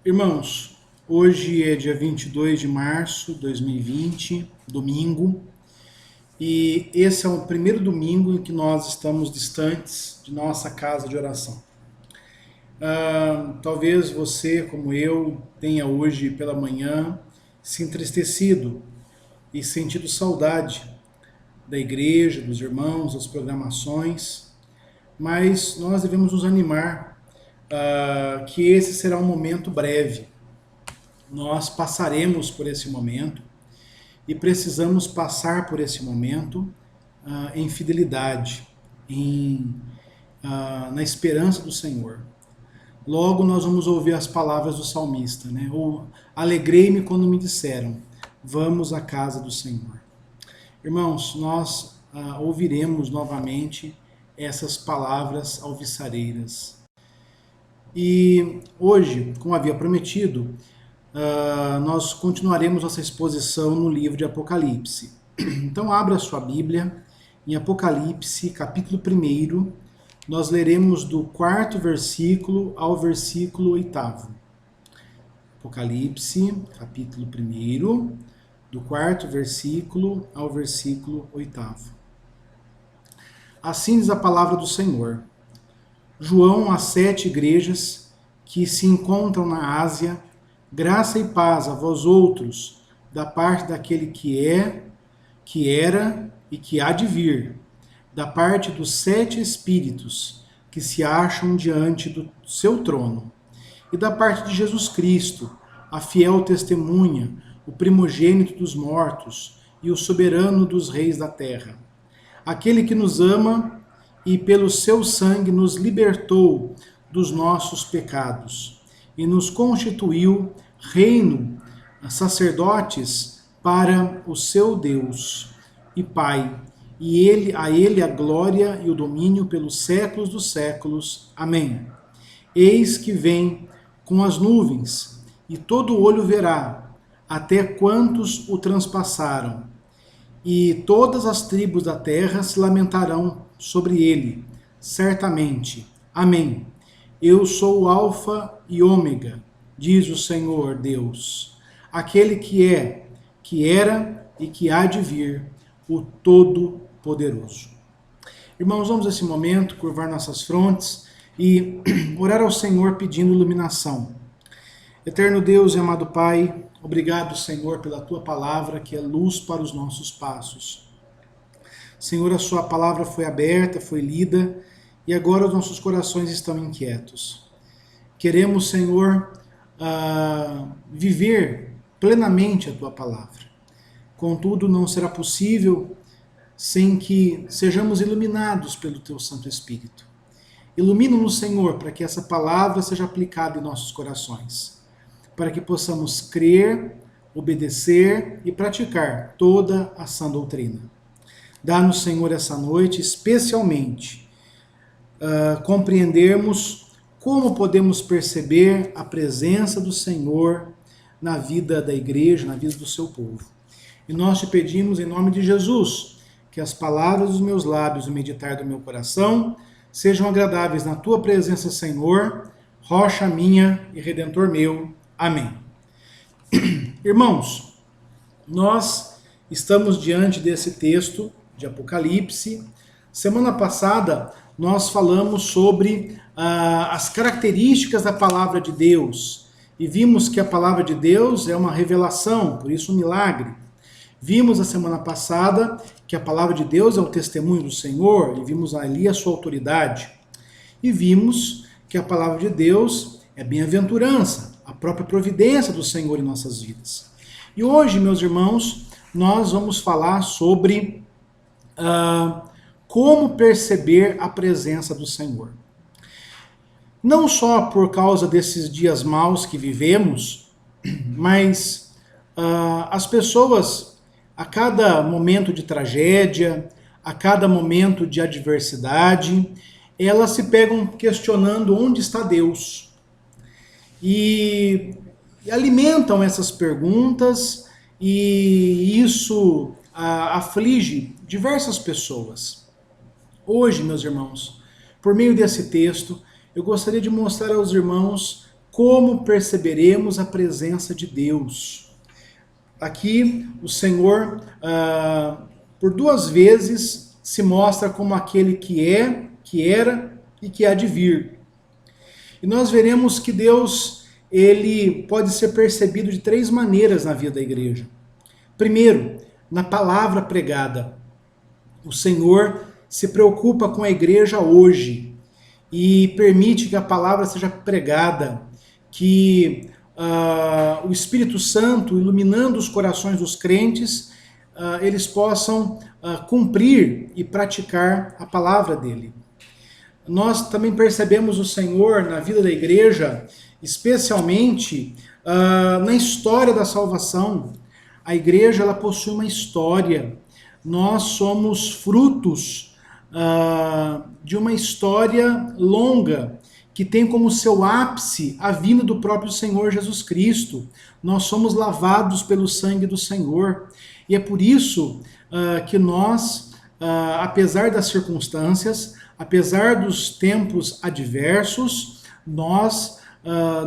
Irmãos, hoje é dia 22 de março de 2020, domingo, e esse é o primeiro domingo em que nós estamos distantes de nossa casa de oração. Talvez você, como eu, tenha hoje pela manhã se entristecido e sentido saudade da igreja, dos irmãos, das programações, mas nós devemos nos animar que esse será um momento breve. Nós passaremos por esse momento e precisamos passar por esse momento em fidelidade, na esperança do Senhor. Logo nós vamos ouvir as palavras do salmista, né? Alegrei-me quando me disseram, vamos à casa do Senhor. Irmãos, nós ouviremos novamente essas palavras alvissareiras. E hoje, como havia prometido, nós continuaremos nossa exposição no livro de Apocalipse. Então abra sua Bíblia em Apocalipse, capítulo 1, nós leremos do 4º versículo ao versículo 8º. Apocalipse, capítulo 1, do 4º versículo ao versículo 8º. Assim diz a palavra do Senhor. João às 7 igrejas que se encontram na Ásia, graça e paz a vós outros, da parte daquele que é, que era e que há de vir, da parte dos 7 espíritos que se acham diante do seu trono, e da parte de Jesus Cristo, a fiel testemunha, o primogênito dos mortos e o soberano dos reis da terra. Aquele que nos ama e pelo seu sangue nos libertou dos nossos pecados e nos constituiu reino, sacerdotes para o seu Deus e Pai, e a ele a glória e o domínio pelos séculos dos séculos. Amém. Eis que vem com as nuvens, e todo olho verá, até quantos o transpassaram, e todas as tribos da terra se lamentarão sobre ele, certamente. Amém. Eu sou o Alfa e Ômega, diz o Senhor Deus, aquele que é, que era e que há de vir, o Todo-Poderoso. Irmãos, vamos nesse momento curvar nossas frontes e orar ao Senhor pedindo iluminação. Eterno Deus e amado Pai, obrigado, Senhor, pela Tua palavra, que é luz para os nossos passos. Senhor, a Sua palavra foi aberta, foi lida, e agora os nossos corações estão inquietos. Queremos, Senhor, viver plenamente a Tua palavra. Contudo, não será possível sem que sejamos iluminados pelo Teu Santo Espírito. Ilumina-nos, Senhor, para que essa palavra seja aplicada em nossos corações, para que possamos crer, obedecer e praticar toda a sã doutrina. Dá-nos, Senhor, essa noite, especialmente, compreendermos como podemos perceber a presença do Senhor na vida da igreja, na vida do seu povo. E nós te pedimos, em nome de Jesus, que as palavras dos meus lábios e o meditar do meu coração sejam agradáveis na tua presença, Senhor, rocha minha e redentor meu. Amém. Irmãos, nós estamos diante desse texto de Apocalipse. Semana passada nós falamos sobre as características da palavra de Deus e vimos que a palavra de Deus é uma revelação, por isso um milagre. Vimos a semana passada que a palavra de Deus é o testemunho do Senhor e vimos ali a sua autoridade. E vimos que a palavra de Deus é bem-aventurança, a própria providência do Senhor em nossas vidas. E hoje, meus irmãos, nós vamos falar sobre como perceber a presença do Senhor. Não só por causa desses dias maus que vivemos, mas as pessoas, a cada momento de tragédia, a cada momento de adversidade, elas se pegam questionando onde está Deus. E alimentam essas perguntas e isso aflige diversas pessoas. Hoje, meus irmãos, por meio desse texto, eu gostaria de mostrar aos irmãos como perceberemos a presença de Deus? Aqui o Senhor, por duas vezes, se mostra como aquele que é, que era e que há de vir. E nós veremos que Deus, ele pode ser percebido de três maneiras na vida da igreja. Primeiro, na palavra pregada. O Senhor se preocupa com a igreja hoje e permite que a palavra seja pregada, que o Espírito Santo, iluminando os corações dos crentes, eles possam cumprir e praticar a palavra dele. Nós também percebemos o Senhor na vida da igreja, especialmente na história da salvação. A igreja, ela possui uma história. Nós somos frutos de uma história longa, que tem como seu ápice a vinda do próprio Senhor Jesus Cristo. Nós somos lavados pelo sangue do Senhor. E é por isso que nós, apesar das circunstâncias, apesar dos tempos adversos, nós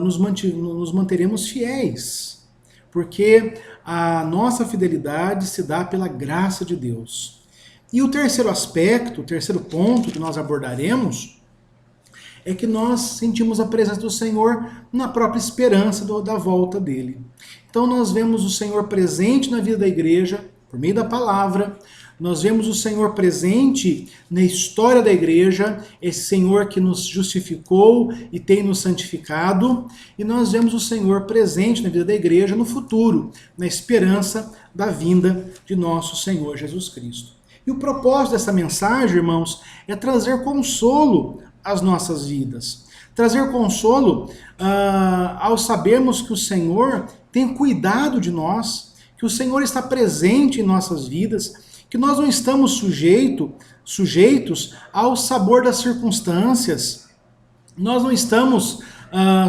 nos manteremos fiéis, porque a nossa fidelidade se dá pela graça de Deus. E o terceiro aspecto, o terceiro ponto que nós abordaremos, é que nós sentimos a presença do Senhor na própria esperança da volta dele. Então nós vemos o Senhor presente na vida da igreja, por meio da palavra. Nós vemos o Senhor presente na história da igreja, esse Senhor que nos justificou e tem nos santificado, e nós vemos o Senhor presente na vida da igreja no futuro, na esperança da vinda de nosso Senhor Jesus Cristo. E o propósito dessa mensagem, irmãos, é trazer consolo às nossas vidas. Trazer consolo ao sabermos que o Senhor tem cuidado de nós, que o Senhor está presente em nossas vidas, que nós não estamos sujeitos ao sabor das circunstâncias, nós não estamos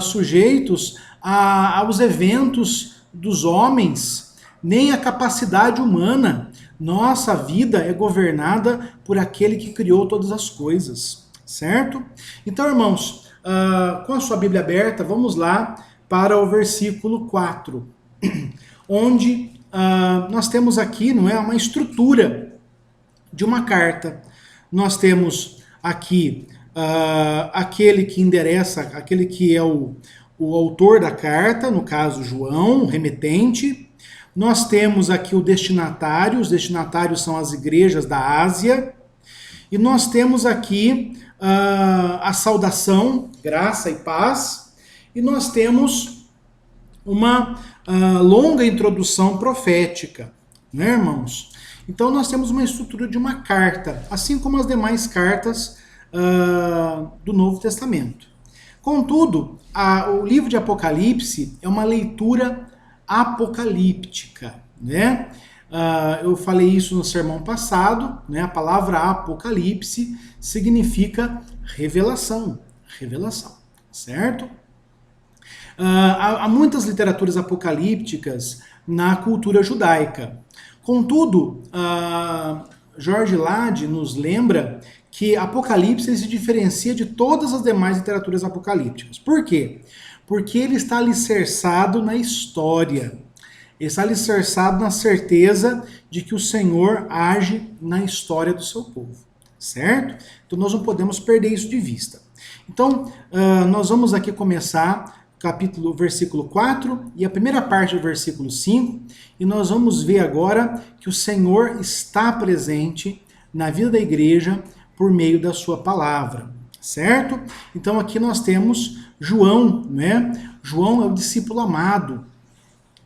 sujeitos aos eventos dos homens, nem à capacidade humana. Nossa vida é governada por aquele que criou todas as coisas, certo? Então, irmãos, com a sua Bíblia aberta, vamos lá para o versículo 4, onde nós temos aqui, não é, uma estrutura de uma carta. Nós temos aqui aquele que endereça, aquele que é o autor da carta, no caso João, o remetente. Nós temos aqui o destinatário, os destinatários são as igrejas da Ásia. E nós temos aqui a saudação, graça e paz. E nós temos uma longa introdução profética, né, irmãos? Então nós temos uma estrutura de uma carta, assim como as demais cartas do Novo Testamento. Contudo, o livro de Apocalipse é uma leitura apocalíptica, né? Eu falei isso no sermão passado, né? A palavra apocalipse significa revelação, certo? Há muitas literaturas apocalípticas na cultura judaica. Contudo, George Lade nos lembra que Apocalipse se diferencia de todas as demais literaturas apocalípticas. Por quê? Porque ele está alicerçado na história. Ele está alicerçado na certeza de que o Senhor age na história do seu povo, certo? Então nós não podemos perder isso de vista. Então, nós vamos aqui começar versículo 4 e a primeira parte do versículo 5, e nós vamos ver agora que o Senhor está presente na vida da igreja por meio da sua palavra, certo? Então aqui nós temos João, né? João é o discípulo amado,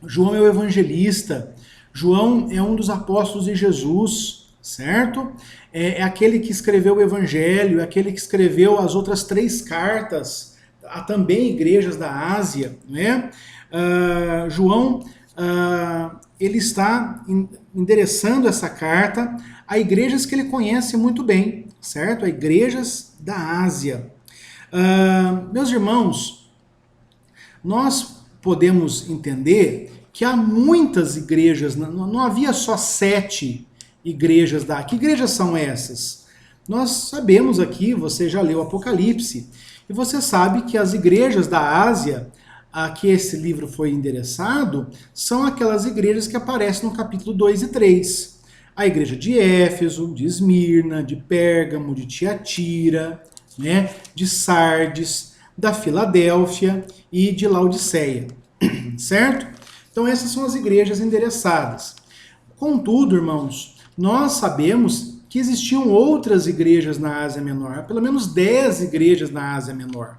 João é o evangelista, João é um dos apóstolos de Jesus, certo? É aquele que escreveu o evangelho, é aquele que escreveu as outras 3 cartas. Há também igrejas da Ásia, né? João, ele está endereçando essa carta a igrejas que ele conhece muito bem, certo? A igrejas da Ásia. Meus irmãos, nós podemos entender que há muitas igrejas, não havia só 7 igrejas da... Que igrejas são essas? Nós sabemos aqui, você já leu Apocalipse, e você sabe que as igrejas da Ásia, a que esse livro foi endereçado são aquelas igrejas que aparecem no capítulo 2 e 3. A igreja de Éfeso, de Esmirna, de Pérgamo, de Tiatira, né, de Sardes, da Filadélfia e de Laodiceia, certo? Então essas são as igrejas endereçadas. Contudo, irmãos, nós sabemos que existiam outras igrejas na Ásia Menor, pelo menos 10 igrejas na Ásia Menor.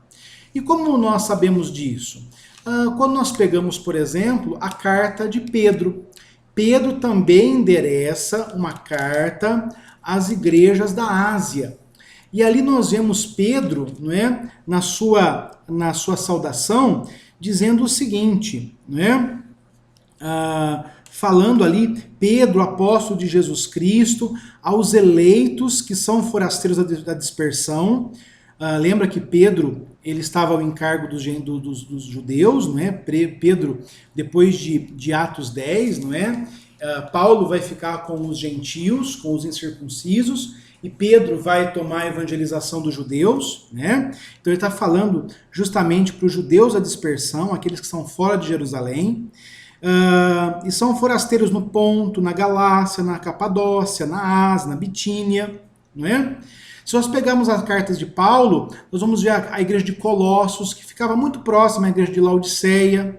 E como nós sabemos disso? Quando nós pegamos, por exemplo, a carta de Pedro. Pedro também endereça uma carta às igrejas da Ásia. E ali nós vemos Pedro, não é, na sua saudação, dizendo o seguinte, não é? Falando ali, Pedro, apóstolo de Jesus Cristo, aos eleitos que são forasteiros da dispersão. Lembra que Pedro, ele estava ao encargo dos judeus, não é? Pedro, depois de Atos 10, não é? Paulo vai ficar com os gentios, com os incircuncisos, e Pedro vai tomar a evangelização dos judeus, né? Então ele está falando justamente para os judeus da dispersão, aqueles que são fora de Jerusalém, e são forasteiros no Ponto, na Galácia, na Capadócia, na Ásia, na Bitínia, não é? Se nós pegarmos as cartas de Paulo, nós vamos ver a igreja de Colossos, que ficava muito próxima à igreja de Laodiceia.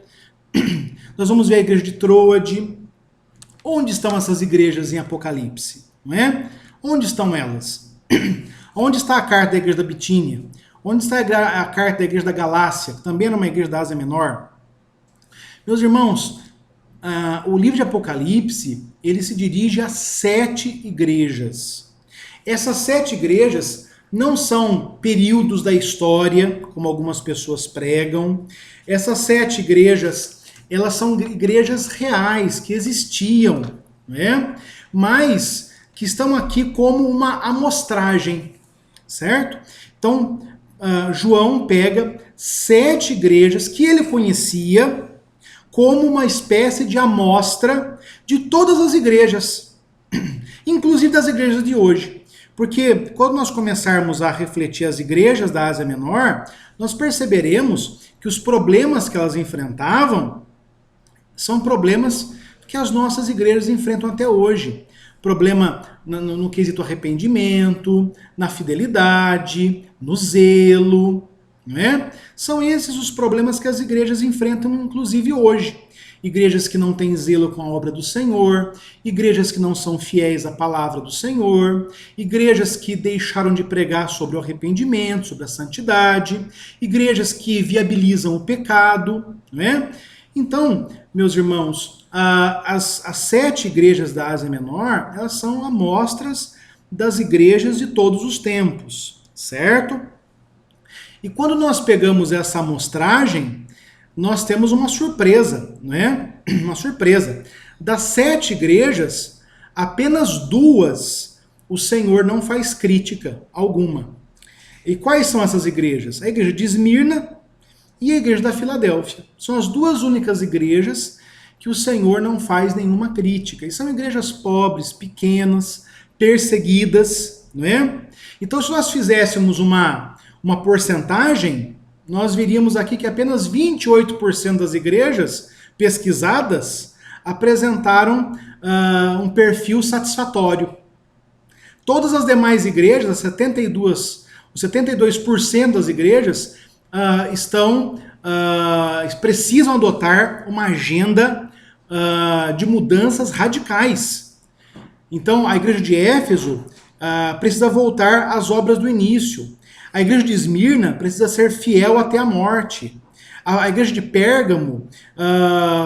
Nós vamos ver a igreja de Troade. Onde estão essas igrejas em Apocalipse? Não é? Onde estão elas? Onde está a carta da igreja da Bitínia? Onde está a carta da igreja da Galácia, que também era uma igreja da Ásia Menor? Meus irmãos, o livro de Apocalipse, ele se dirige a 7 igrejas. Essas 7 igrejas não são períodos da história, como algumas pessoas pregam. Essas 7 igrejas, elas são igrejas reais, que existiam, né? Mas que estão aqui como uma amostragem, certo? Então, João pega 7 igrejas que ele conhecia como uma espécie de amostra de todas as igrejas, inclusive das igrejas de hoje. Porque quando nós começarmos a refletir as igrejas da Ásia Menor, nós perceberemos que os problemas que elas enfrentavam são problemas que as nossas igrejas enfrentam até hoje. Problema no quesito arrependimento, na fidelidade, no zelo, não é? São esses os problemas que as igrejas enfrentam, inclusive hoje. Igrejas que não têm zelo com a obra do Senhor, igrejas que não são fiéis à palavra do Senhor, igrejas que deixaram de pregar sobre o arrependimento, sobre a santidade, igrejas que viabilizam o pecado, não é? Então, meus irmãos, as 7 igrejas da Ásia Menor, elas são amostras das igrejas de todos os tempos, certo? E quando nós pegamos essa amostragem, nós temos uma surpresa, não é? Uma surpresa. Das 7 igrejas, apenas 2 o Senhor não faz crítica alguma. E quais são essas igrejas? A igreja de Esmirna e a igreja da Filadélfia. São as 2 únicas igrejas que o Senhor não faz nenhuma crítica. E são igrejas pobres, pequenas, perseguidas, não é? Então, se nós fizéssemos uma porcentagem, nós veríamos aqui que apenas 28% das igrejas pesquisadas apresentaram um perfil satisfatório. Todas as demais igrejas, os 72% das igrejas, precisam adotar uma agenda de mudanças radicais. Então, a igreja de Éfeso precisa voltar às obras do início. A igreja de Esmirna precisa ser fiel até a morte. A igreja de Pérgamo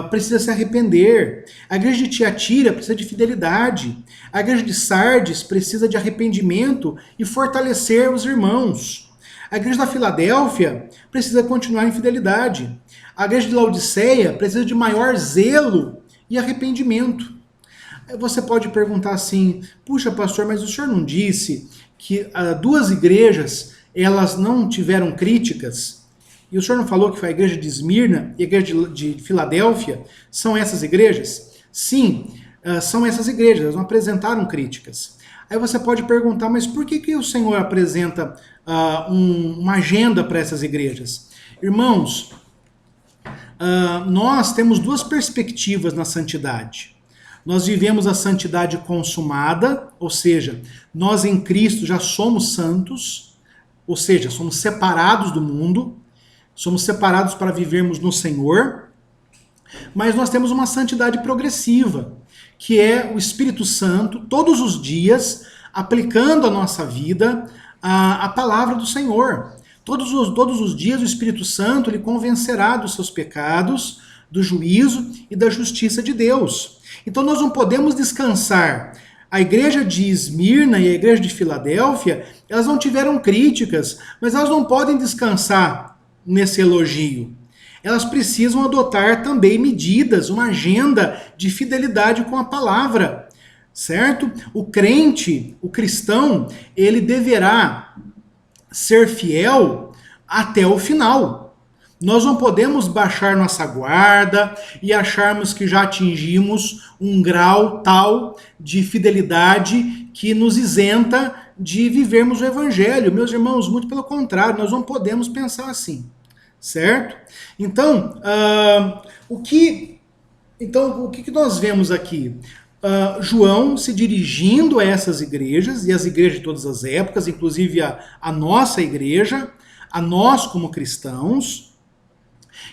precisa se arrepender. A igreja de Tiatira precisa de fidelidade. A igreja de Sardes precisa de arrependimento e fortalecer os irmãos. A igreja da Filadélfia precisa continuar em fidelidade. A igreja de Laodiceia precisa de maior zelo e arrependimento. Você pode perguntar assim, puxa pastor, mas o senhor não disse que 2 igrejas elas não tiveram críticas? E o senhor não falou que foi a igreja de Esmirna e a igreja de Filadélfia? São essas igrejas? Sim, são essas igrejas, elas não apresentaram críticas. Aí você pode perguntar, mas por que o Senhor apresenta uma agenda para essas igrejas? Irmãos, nós temos duas perspectivas na santidade. Nós vivemos a santidade consumada, ou seja, nós em Cristo já somos santos, ou seja, somos separados do mundo, somos separados para vivermos no Senhor, mas nós temos uma santidade progressiva, que é o Espírito Santo, todos os dias, aplicando à nossa vida a palavra do Senhor. Todos os dias o Espírito Santo ele convencerá dos seus pecados, do juízo e da justiça de Deus. Então nós não podemos descansar. A igreja de Esmirna e a igreja de Filadélfia, elas não tiveram críticas, mas elas não podem descansar nesse elogio. Elas precisam adotar também medidas, uma agenda de fidelidade com a palavra, certo? O crente, o cristão, ele deverá ser fiel até o final. Nós não podemos baixar nossa guarda e acharmos que já atingimos um grau tal de fidelidade que nos isenta de vivermos o evangelho. Meus irmãos, muito pelo contrário, nós não podemos pensar assim, certo? Então, o que nós vemos aqui? João se dirigindo a essas igrejas, e as igrejas de todas as épocas, inclusive a nossa igreja, a nós como cristãos,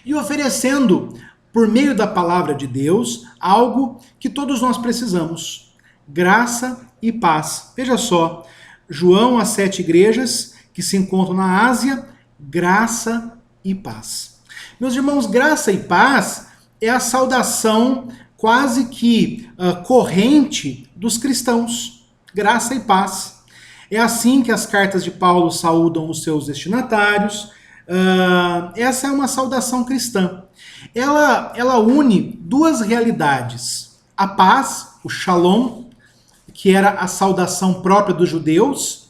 e oferecendo, por meio da palavra de Deus, algo que todos nós precisamos: graça e paz. Veja só, João, as 7 igrejas que se encontram na Ásia, graça e paz. Meus irmãos, graça e paz é a saudação quase que corrente dos cristãos. Graça e paz. É assim que as cartas de Paulo saúdam os seus destinatários. Essa é uma saudação cristã. Ela une duas realidades: a paz, o shalom, que era a saudação própria dos judeus,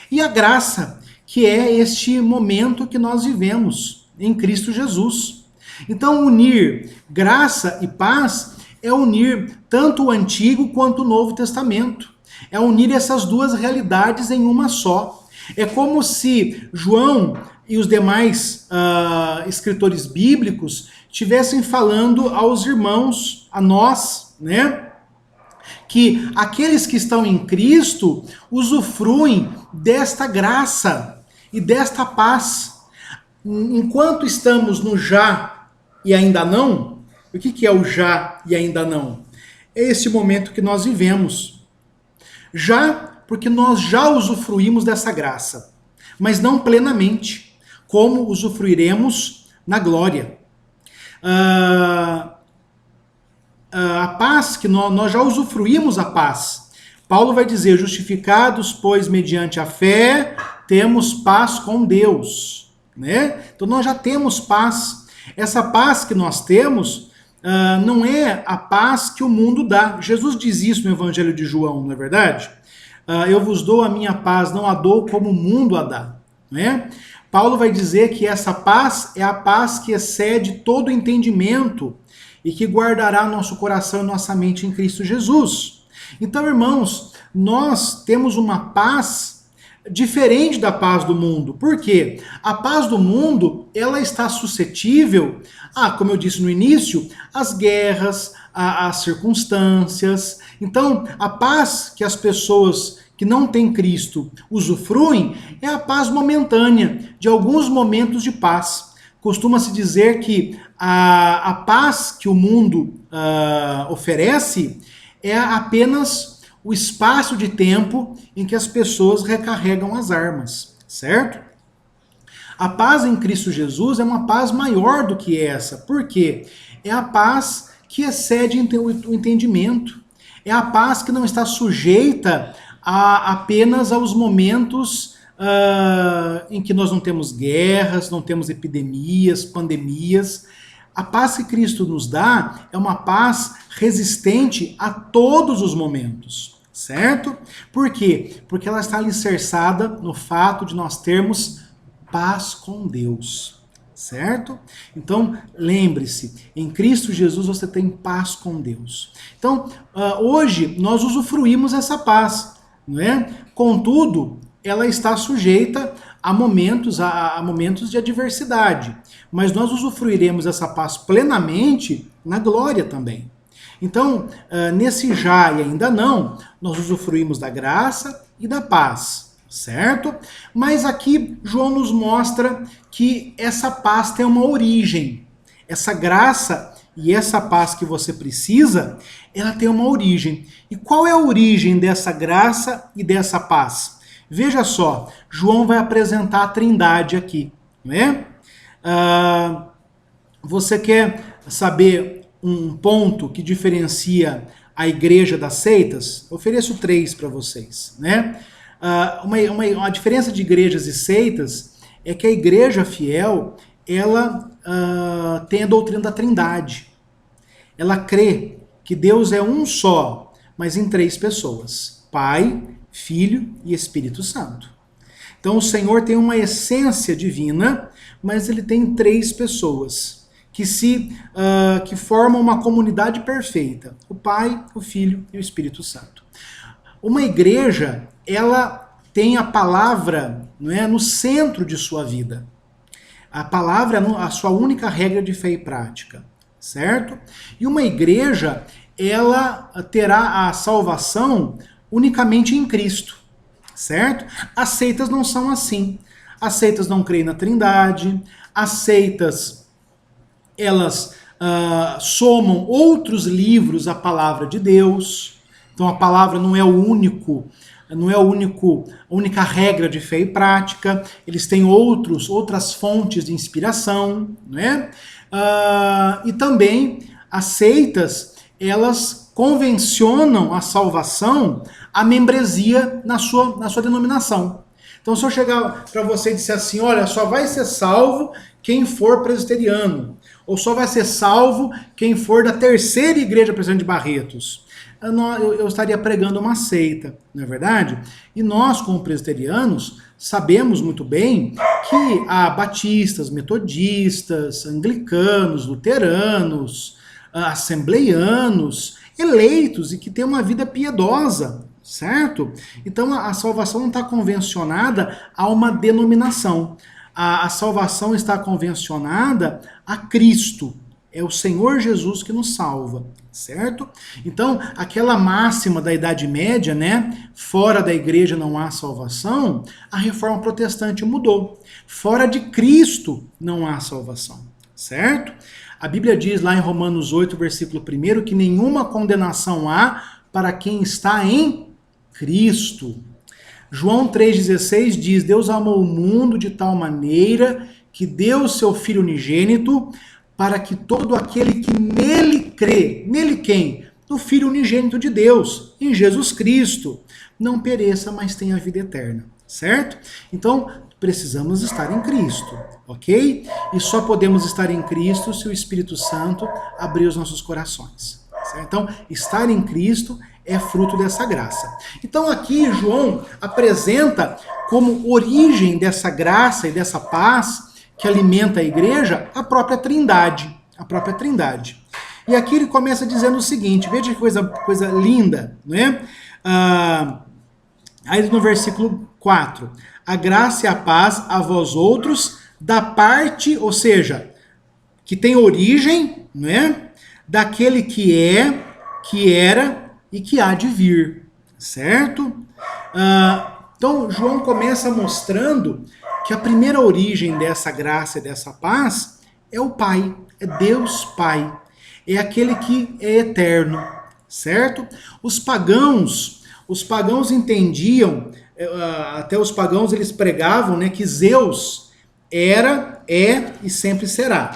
e a graça, que é este momento que nós vivemos em Cristo Jesus. Então, unir graça e paz é unir tanto o Antigo quanto o Novo Testamento. É unir essas duas realidades em uma só. É como se João e os demais escritores bíblicos estivessem falando aos irmãos, a nós, né? Que aqueles que estão em Cristo usufruem desta graça e desta paz. Enquanto estamos no já e ainda não, o que é o já e ainda não? É esse momento que nós vivemos. Já, porque nós já usufruímos dessa graça, mas não plenamente, como usufruiremos na glória. A paz, que nós já usufruímos a paz. Paulo vai dizer: justificados, pois, mediante a fé, temos paz com Deus. Né? Então nós já temos paz. Essa paz que nós temos não é a paz que o mundo dá. Jesus diz isso no Evangelho de João, não é verdade? Eu vos dou a minha paz, não a dou como o mundo a dá. Né? Paulo vai dizer que essa paz é a paz que excede todo entendimento e que guardará nosso coração e nossa mente em Cristo Jesus. Então, irmãos, nós temos uma paz diferente da paz do mundo. Por quê? A paz do mundo, ela está suscetível como eu disse no início, às guerras, às circunstâncias. Então, a paz que as pessoas que não têm Cristo usufruem é a paz momentânea, de alguns momentos de paz. Costuma-se dizer que a paz que o mundo oferece é apenas o espaço de tempo em que as pessoas recarregam as armas, certo? A paz em Cristo Jesus é uma paz maior do que essa. Por quê? É a paz que excede o entendimento. É a paz que não está sujeita apenas aos momentos em que nós não temos guerras, não temos epidemias, pandemias. A paz que Cristo nos dá é uma paz resistente a todos os momentos, certo? Por quê? Porque ela está alicerçada no fato de nós termos paz com Deus, certo? Então, lembre-se, em Cristo Jesus você tem paz com Deus. Então, hoje nós usufruímos essa paz, não é? Contudo, ela está sujeita há momentos de adversidade, mas nós usufruiremos essa paz plenamente na glória também. Então, nesse já e ainda não, nós usufruímos da graça e da paz, certo? Mas aqui João nos mostra que essa paz tem uma origem. Essa graça e essa paz que você precisa, ela tem uma origem. E qual é a origem dessa graça e dessa paz? Veja só, João vai apresentar a Trindade aqui, não é? Você quer saber um ponto que diferencia a igreja das seitas? Eu ofereço 3 para vocês, né? Uma diferença de igrejas e seitas é que a igreja fiel, ela tem a doutrina da Trindade. Ela crê que Deus é um só, mas em 3 pessoas: Pai, Filho e Espírito Santo. Então o Senhor tem uma essência divina, mas ele tem 3 pessoas que formam uma comunidade perfeita: o Pai, o Filho e o Espírito Santo. Uma igreja, ela tem a palavra, não é, no centro de sua vida. A palavra é a sua única regra de fé e prática, certo? E uma igreja, ela terá a salvação unicamente em Cristo, certo? As seitas não são assim. As seitas não creem na Trindade, as seitas, elas somam outros livros à palavra de Deus. Então a palavra não é a única regra de fé e prática. Eles têm outras fontes de inspiração, né? E também as seitas, elas convencionam a salvação, a membresia na sua denominação. Então, se eu chegar para você e disser assim: olha, só vai ser salvo quem for presbiteriano, ou só vai ser salvo quem for da terceira igreja presbiteriana de Barretos, eu estaria pregando uma seita, não é verdade? E nós, como presbiterianos, sabemos muito bem que há batistas, metodistas, anglicanos, luteranos, assembleianos, eleitos e que têm uma vida piedosa, certo? Então a salvação não está convencionada a uma denominação. A salvação está convencionada a Cristo. É o Senhor Jesus que nos salva, certo? Então, aquela máxima da Idade Média, né? Fora da igreja não há salvação, a Reforma Protestante mudou. Fora de Cristo não há salvação, certo? A Bíblia diz lá em Romanos 8, versículo 1, que nenhuma condenação há para quem está em Cristo. João 3,16 diz: Deus amou o mundo de tal maneira que deu o seu Filho unigênito, para que todo aquele que nele crê, nele quem? No Filho unigênito de Deus, em Jesus Cristo, não pereça, mas tenha vida eterna, certo? Então, precisamos estar em Cristo, ok? E só podemos estar em Cristo se o Espírito Santo abrir os nossos corações, certo? Então, estar em Cristo é fruto dessa graça. Então, aqui João apresenta como origem dessa graça e dessa paz que alimenta a igreja, a própria Trindade. A própria Trindade. E aqui ele começa dizendo o seguinte, veja que coisa linda, né? Aí no versículo 4, a graça e a paz a vós outros, da parte, ou seja, que tem origem, né? Daquele que é, que era e que há de vir, certo? Então João começa mostrando que a primeira origem dessa graça e dessa paz é o Pai, é Deus Pai, é aquele que é eterno, certo? Os pagãos entendiam, até os pagãos eles pregavam, né, que Zeus era, é e sempre será.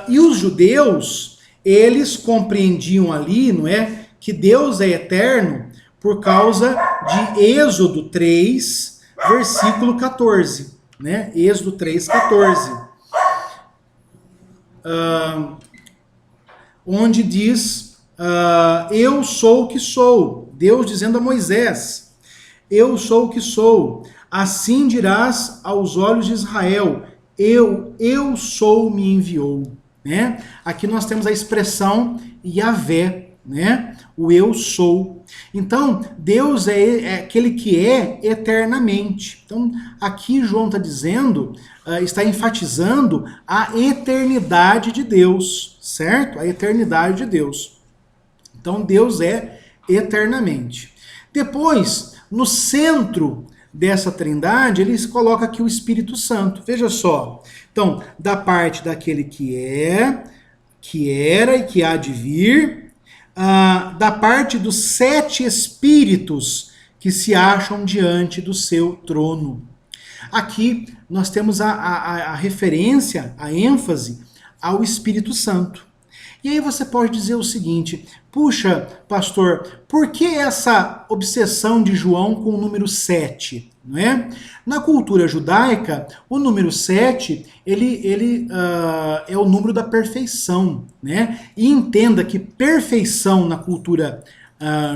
E os judeus, eles compreendiam ali, não é, que Deus é eterno por causa de Êxodo 3, versículo 14, né? Êxodo 3, 14. Onde diz, eu sou o que sou. Deus dizendo a Moisés, eu sou o que sou. Assim dirás aos olhos de Israel, eu sou, me enviou. Né? Aqui nós temos a expressão Yahvé, né? O eu sou. Então, Deus é aquele que é eternamente. Então, aqui João está dizendo, está enfatizando a eternidade de Deus, certo? A eternidade de Deus. Então, Deus é eternamente. Depois, no centro dessa trindade, ele coloca aqui o Espírito Santo. Veja só. Então, da parte daquele que é, que era e que há de vir, da parte dos 7 espíritos que se acham diante do seu trono. Aqui nós temos a referência, a ênfase ao Espírito Santo. E aí você pode dizer o seguinte: puxa, pastor, por que essa obsessão de João com o número 7? Não é? Na cultura judaica, o número 7 ele é o número da perfeição. Né? E entenda que perfeição na cultura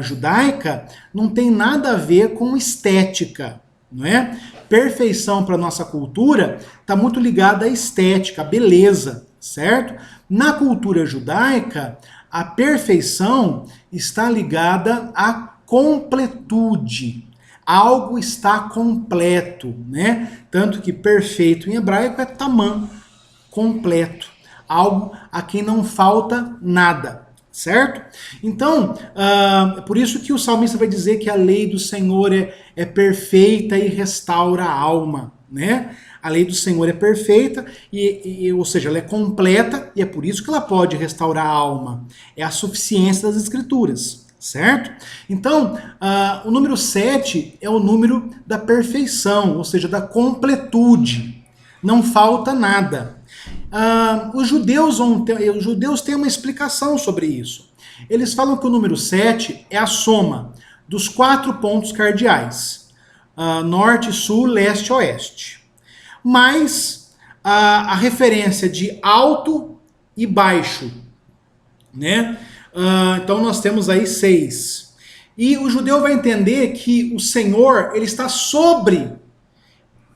judaica não tem nada a ver com estética. Não é? Perfeição para nossa cultura está muito ligada à estética, à beleza, certo? Na cultura judaica, a perfeição está ligada à completude. Algo está completo, né? Tanto que perfeito em hebraico é tamam, completo. Algo a quem não falta nada, certo? Então, por isso que o salmista vai dizer que a lei do Senhor é perfeita e restaura a alma, né? A lei do Senhor é perfeita, ou seja, ela é completa, e é por isso que ela pode restaurar a alma. É a suficiência das Escrituras, certo? Então, o número 7 é o número da perfeição, ou seja, da completude. Não falta nada. Os judeus têm uma explicação sobre isso. Eles falam que o número 7 é a soma dos 4 pontos cardeais. Norte, sul, leste, oeste. Mais a referência de alto e baixo, né? Então nós temos aí 6. E o judeu vai entender que o Senhor ele está sobre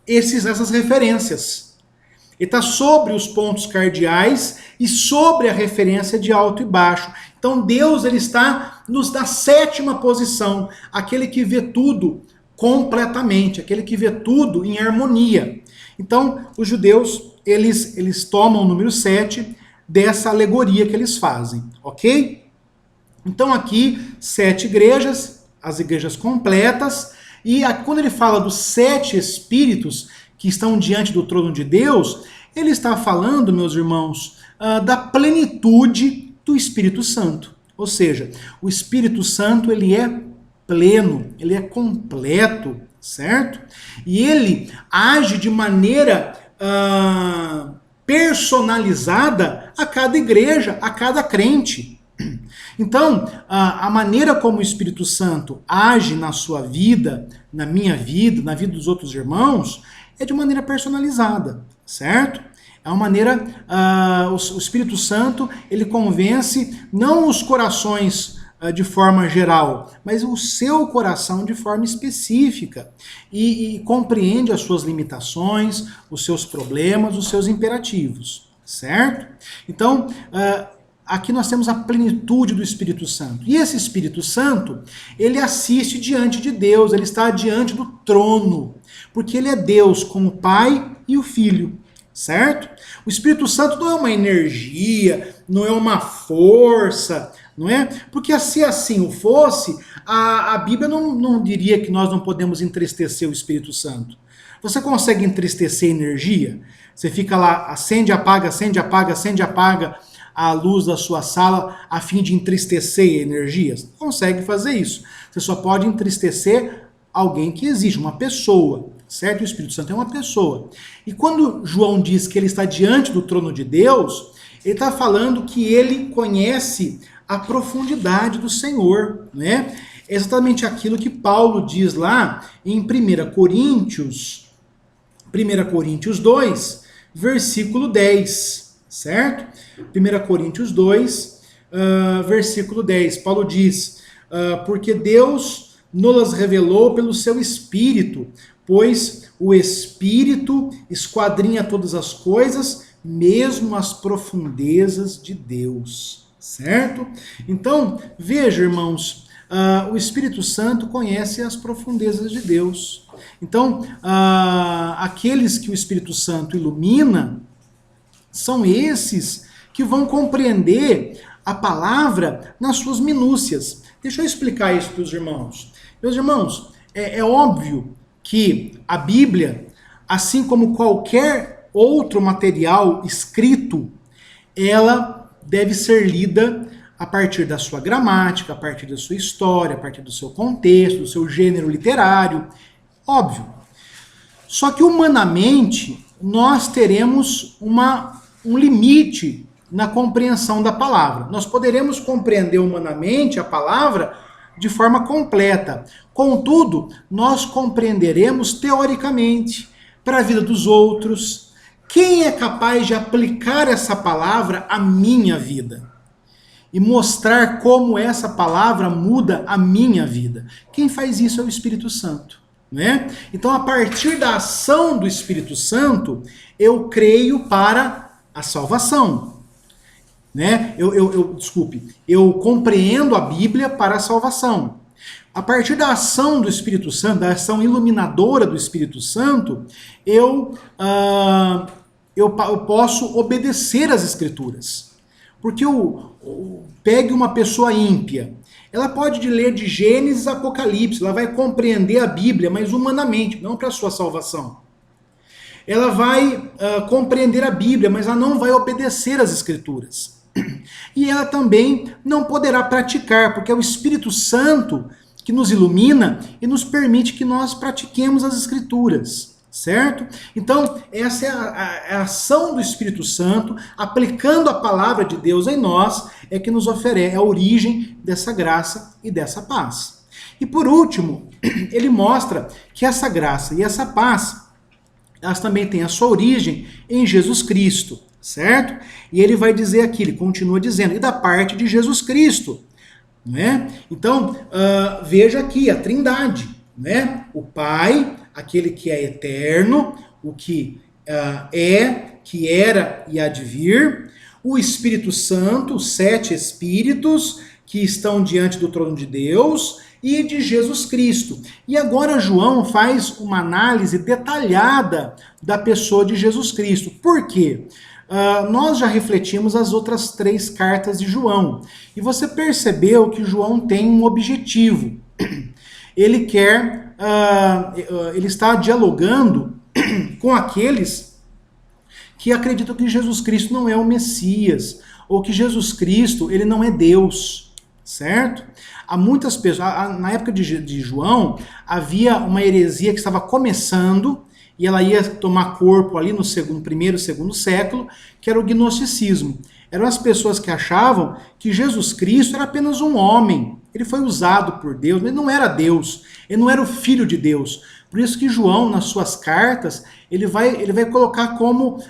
essas referências. Ele está sobre os pontos cardeais e sobre a referência de alto e baixo. Então Deus ele está na 7ª posição, aquele que vê tudo completamente, aquele que vê tudo em harmonia. Então, os judeus, eles tomam o número 7 dessa alegoria que eles fazem, ok? Então, aqui, 7 igrejas, as igrejas completas, e quando ele fala dos 7 espíritos que estão diante do trono de Deus, ele está falando, meus irmãos, da plenitude do Espírito Santo. Ou seja, o Espírito Santo, ele é pleno, ele é completo, certo? E ele age de maneira personalizada a cada igreja, a cada crente. Então, a maneira como o Espírito Santo age na sua vida, na minha vida, na vida dos outros irmãos, é de maneira personalizada, certo? É uma maneira, o Espírito Santo, ele convence não os corações de forma geral, mas o seu coração de forma específica e compreende as suas limitações, os seus problemas, os seus imperativos, certo? Então, aqui nós temos a plenitude do Espírito Santo. E esse Espírito Santo, ele assiste diante de Deus, ele está diante do trono, porque ele é Deus como o Pai e o Filho, certo? O Espírito Santo não é uma energia, não é uma força, não é? Porque se assim o fosse, a Bíblia não diria que nós não podemos entristecer o Espírito Santo. Você consegue entristecer energia? Você fica lá, acende, apaga, acende, apaga, acende, apaga a luz da sua sala a fim de entristecer energias? Não consegue fazer isso. Você só pode entristecer alguém que existe, uma pessoa, certo? O Espírito Santo é uma pessoa. E quando João diz que ele está diante do trono de Deus, ele está falando que ele conhece a profundidade do Senhor, né? É exatamente aquilo que Paulo diz lá em 1 Coríntios 2, versículo 10, certo? 1 Coríntios 2, versículo 10, Paulo diz, porque Deus nos revelou pelo seu Espírito, pois o Espírito esquadrinha todas as coisas, mesmo as profundezas de Deus. certo? Então, veja, irmãos, o Espírito Santo conhece as profundezas de Deus. Então, aqueles que o Espírito Santo ilumina, são esses que vão compreender a palavra nas suas minúcias. Deixa eu explicar isso para os irmãos. Meus irmãos, é óbvio que a Bíblia, assim como qualquer outro material escrito, ela deve ser lida a partir da sua gramática, a partir da sua história, a partir do seu contexto, do seu gênero literário. Óbvio. Só que humanamente nós teremos um limite na compreensão da palavra. Nós poderemos compreender humanamente a palavra de forma completa. Contudo, nós compreenderemos teoricamente para a vida dos outros. Quem é capaz de aplicar essa palavra à minha vida? E mostrar como essa palavra muda a minha vida? Quem faz isso é o Espírito Santo. Né? Então, a partir da ação do Espírito Santo, eu creio para a salvação. Né? Eu compreendo a Bíblia para a salvação. A partir da ação do Espírito Santo, da ação iluminadora do Espírito Santo, eu posso obedecer às Escrituras. Porque pegue uma pessoa ímpia, ela pode ler de Gênesis a Apocalipse, ela vai compreender a Bíblia, mas humanamente, não para a sua salvação. Ela vai compreender a Bíblia, mas ela não vai obedecer às Escrituras. E ela também não poderá praticar, porque é o Espírito Santo que nos ilumina e nos permite que nós pratiquemos as Escrituras. Certo? Então, essa é a ação do Espírito Santo, aplicando a palavra de Deus em nós, é que nos oferece a origem dessa graça e dessa paz. E por último, ele mostra que essa graça e essa paz, elas também têm a sua origem em Jesus Cristo, certo? E ele vai dizer aqui, ele continua dizendo, e da parte de Jesus Cristo, né? Então, veja aqui a Trindade, né? O Pai, aquele que é eterno, o que que era e há de vir, o Espírito Santo, os 7 Espíritos que estão diante do trono de Deus e de Jesus Cristo. E agora João faz uma análise detalhada da pessoa de Jesus Cristo. Por quê? Nós já refletimos as outras 3 cartas de João. E você percebeu que João tem um objetivo. Ele está dialogando com aqueles que acreditam que Jesus Cristo não é o Messias, ou que Jesus Cristo ele não é Deus, certo? Há muitas pessoas, na época de João, havia uma heresia que estava começando, e ela ia tomar corpo ali no primeiro, segundo século, que era o gnosticismo. Eram as pessoas que achavam que Jesus Cristo era apenas um homem. Ele foi usado por Deus, mas ele não era Deus. Ele não era o Filho de Deus. Por isso que João, nas suas cartas, ele vai colocar como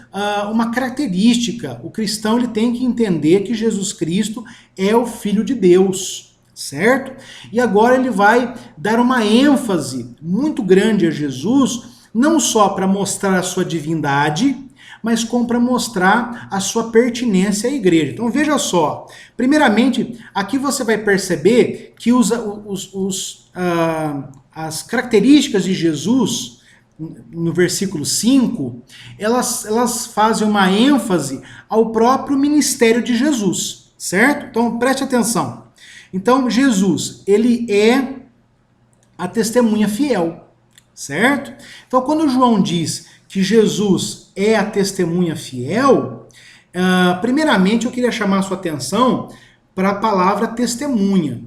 uma característica. O cristão ele tem que entender que Jesus Cristo é o Filho de Deus, certo? E agora ele vai dar uma ênfase muito grande a Jesus, não só para mostrar a sua divindade, mas como para mostrar a sua pertinência à igreja. Então veja só, primeiramente, aqui você vai perceber que as características de Jesus, no versículo 5, elas fazem uma ênfase ao próprio ministério de Jesus, certo? Então preste atenção. Então Jesus, ele é a testemunha fiel, certo? Então quando João diz que Jesus é a testemunha fiel, primeiramente eu queria chamar a sua atenção para a palavra testemunha.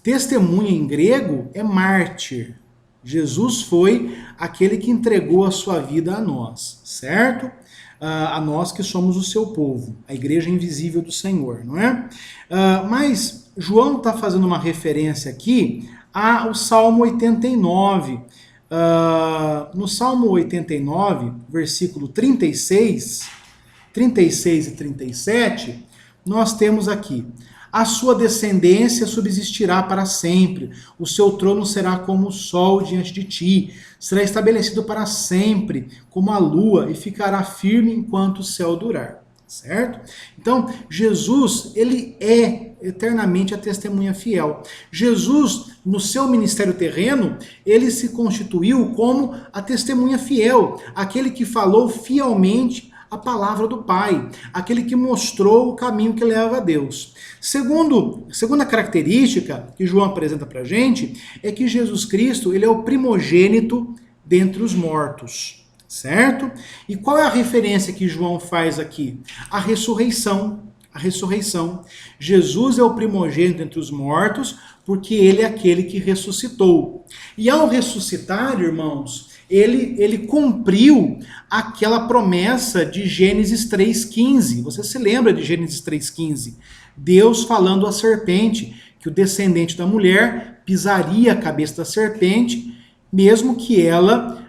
Testemunha em grego é mártir. Jesus foi aquele que entregou a sua vida a nós, certo? A nós que somos o seu povo, a igreja invisível do Senhor, não é? Mas João está fazendo uma referência aqui ao Salmo 89. No Salmo 89, versículo 36 e 37, nós temos aqui: a sua descendência subsistirá para sempre, o seu trono será como o sol diante de ti, será estabelecido para sempre como a lua e ficará firme enquanto o céu durar. certo? Então, Jesus, ele é eternamente a testemunha fiel. Jesus, no seu ministério terreno, ele se constituiu como a testemunha fiel, aquele que falou fielmente a palavra do Pai, aquele que mostrou o caminho que leva a Deus. Segunda característica que João apresenta para a gente é que Jesus Cristo, ele é o primogênito dentre os mortos. Certo? E qual é a referência que João faz aqui? A ressurreição. A ressurreição. Jesus é o primogênito entre os mortos, porque ele é aquele que ressuscitou. E ao ressuscitar, irmãos, ele cumpriu aquela promessa de Gênesis 3,15. Você se lembra de Gênesis 3,15? Deus falando à serpente que o descendente da mulher pisaria a cabeça da serpente, mesmo que ela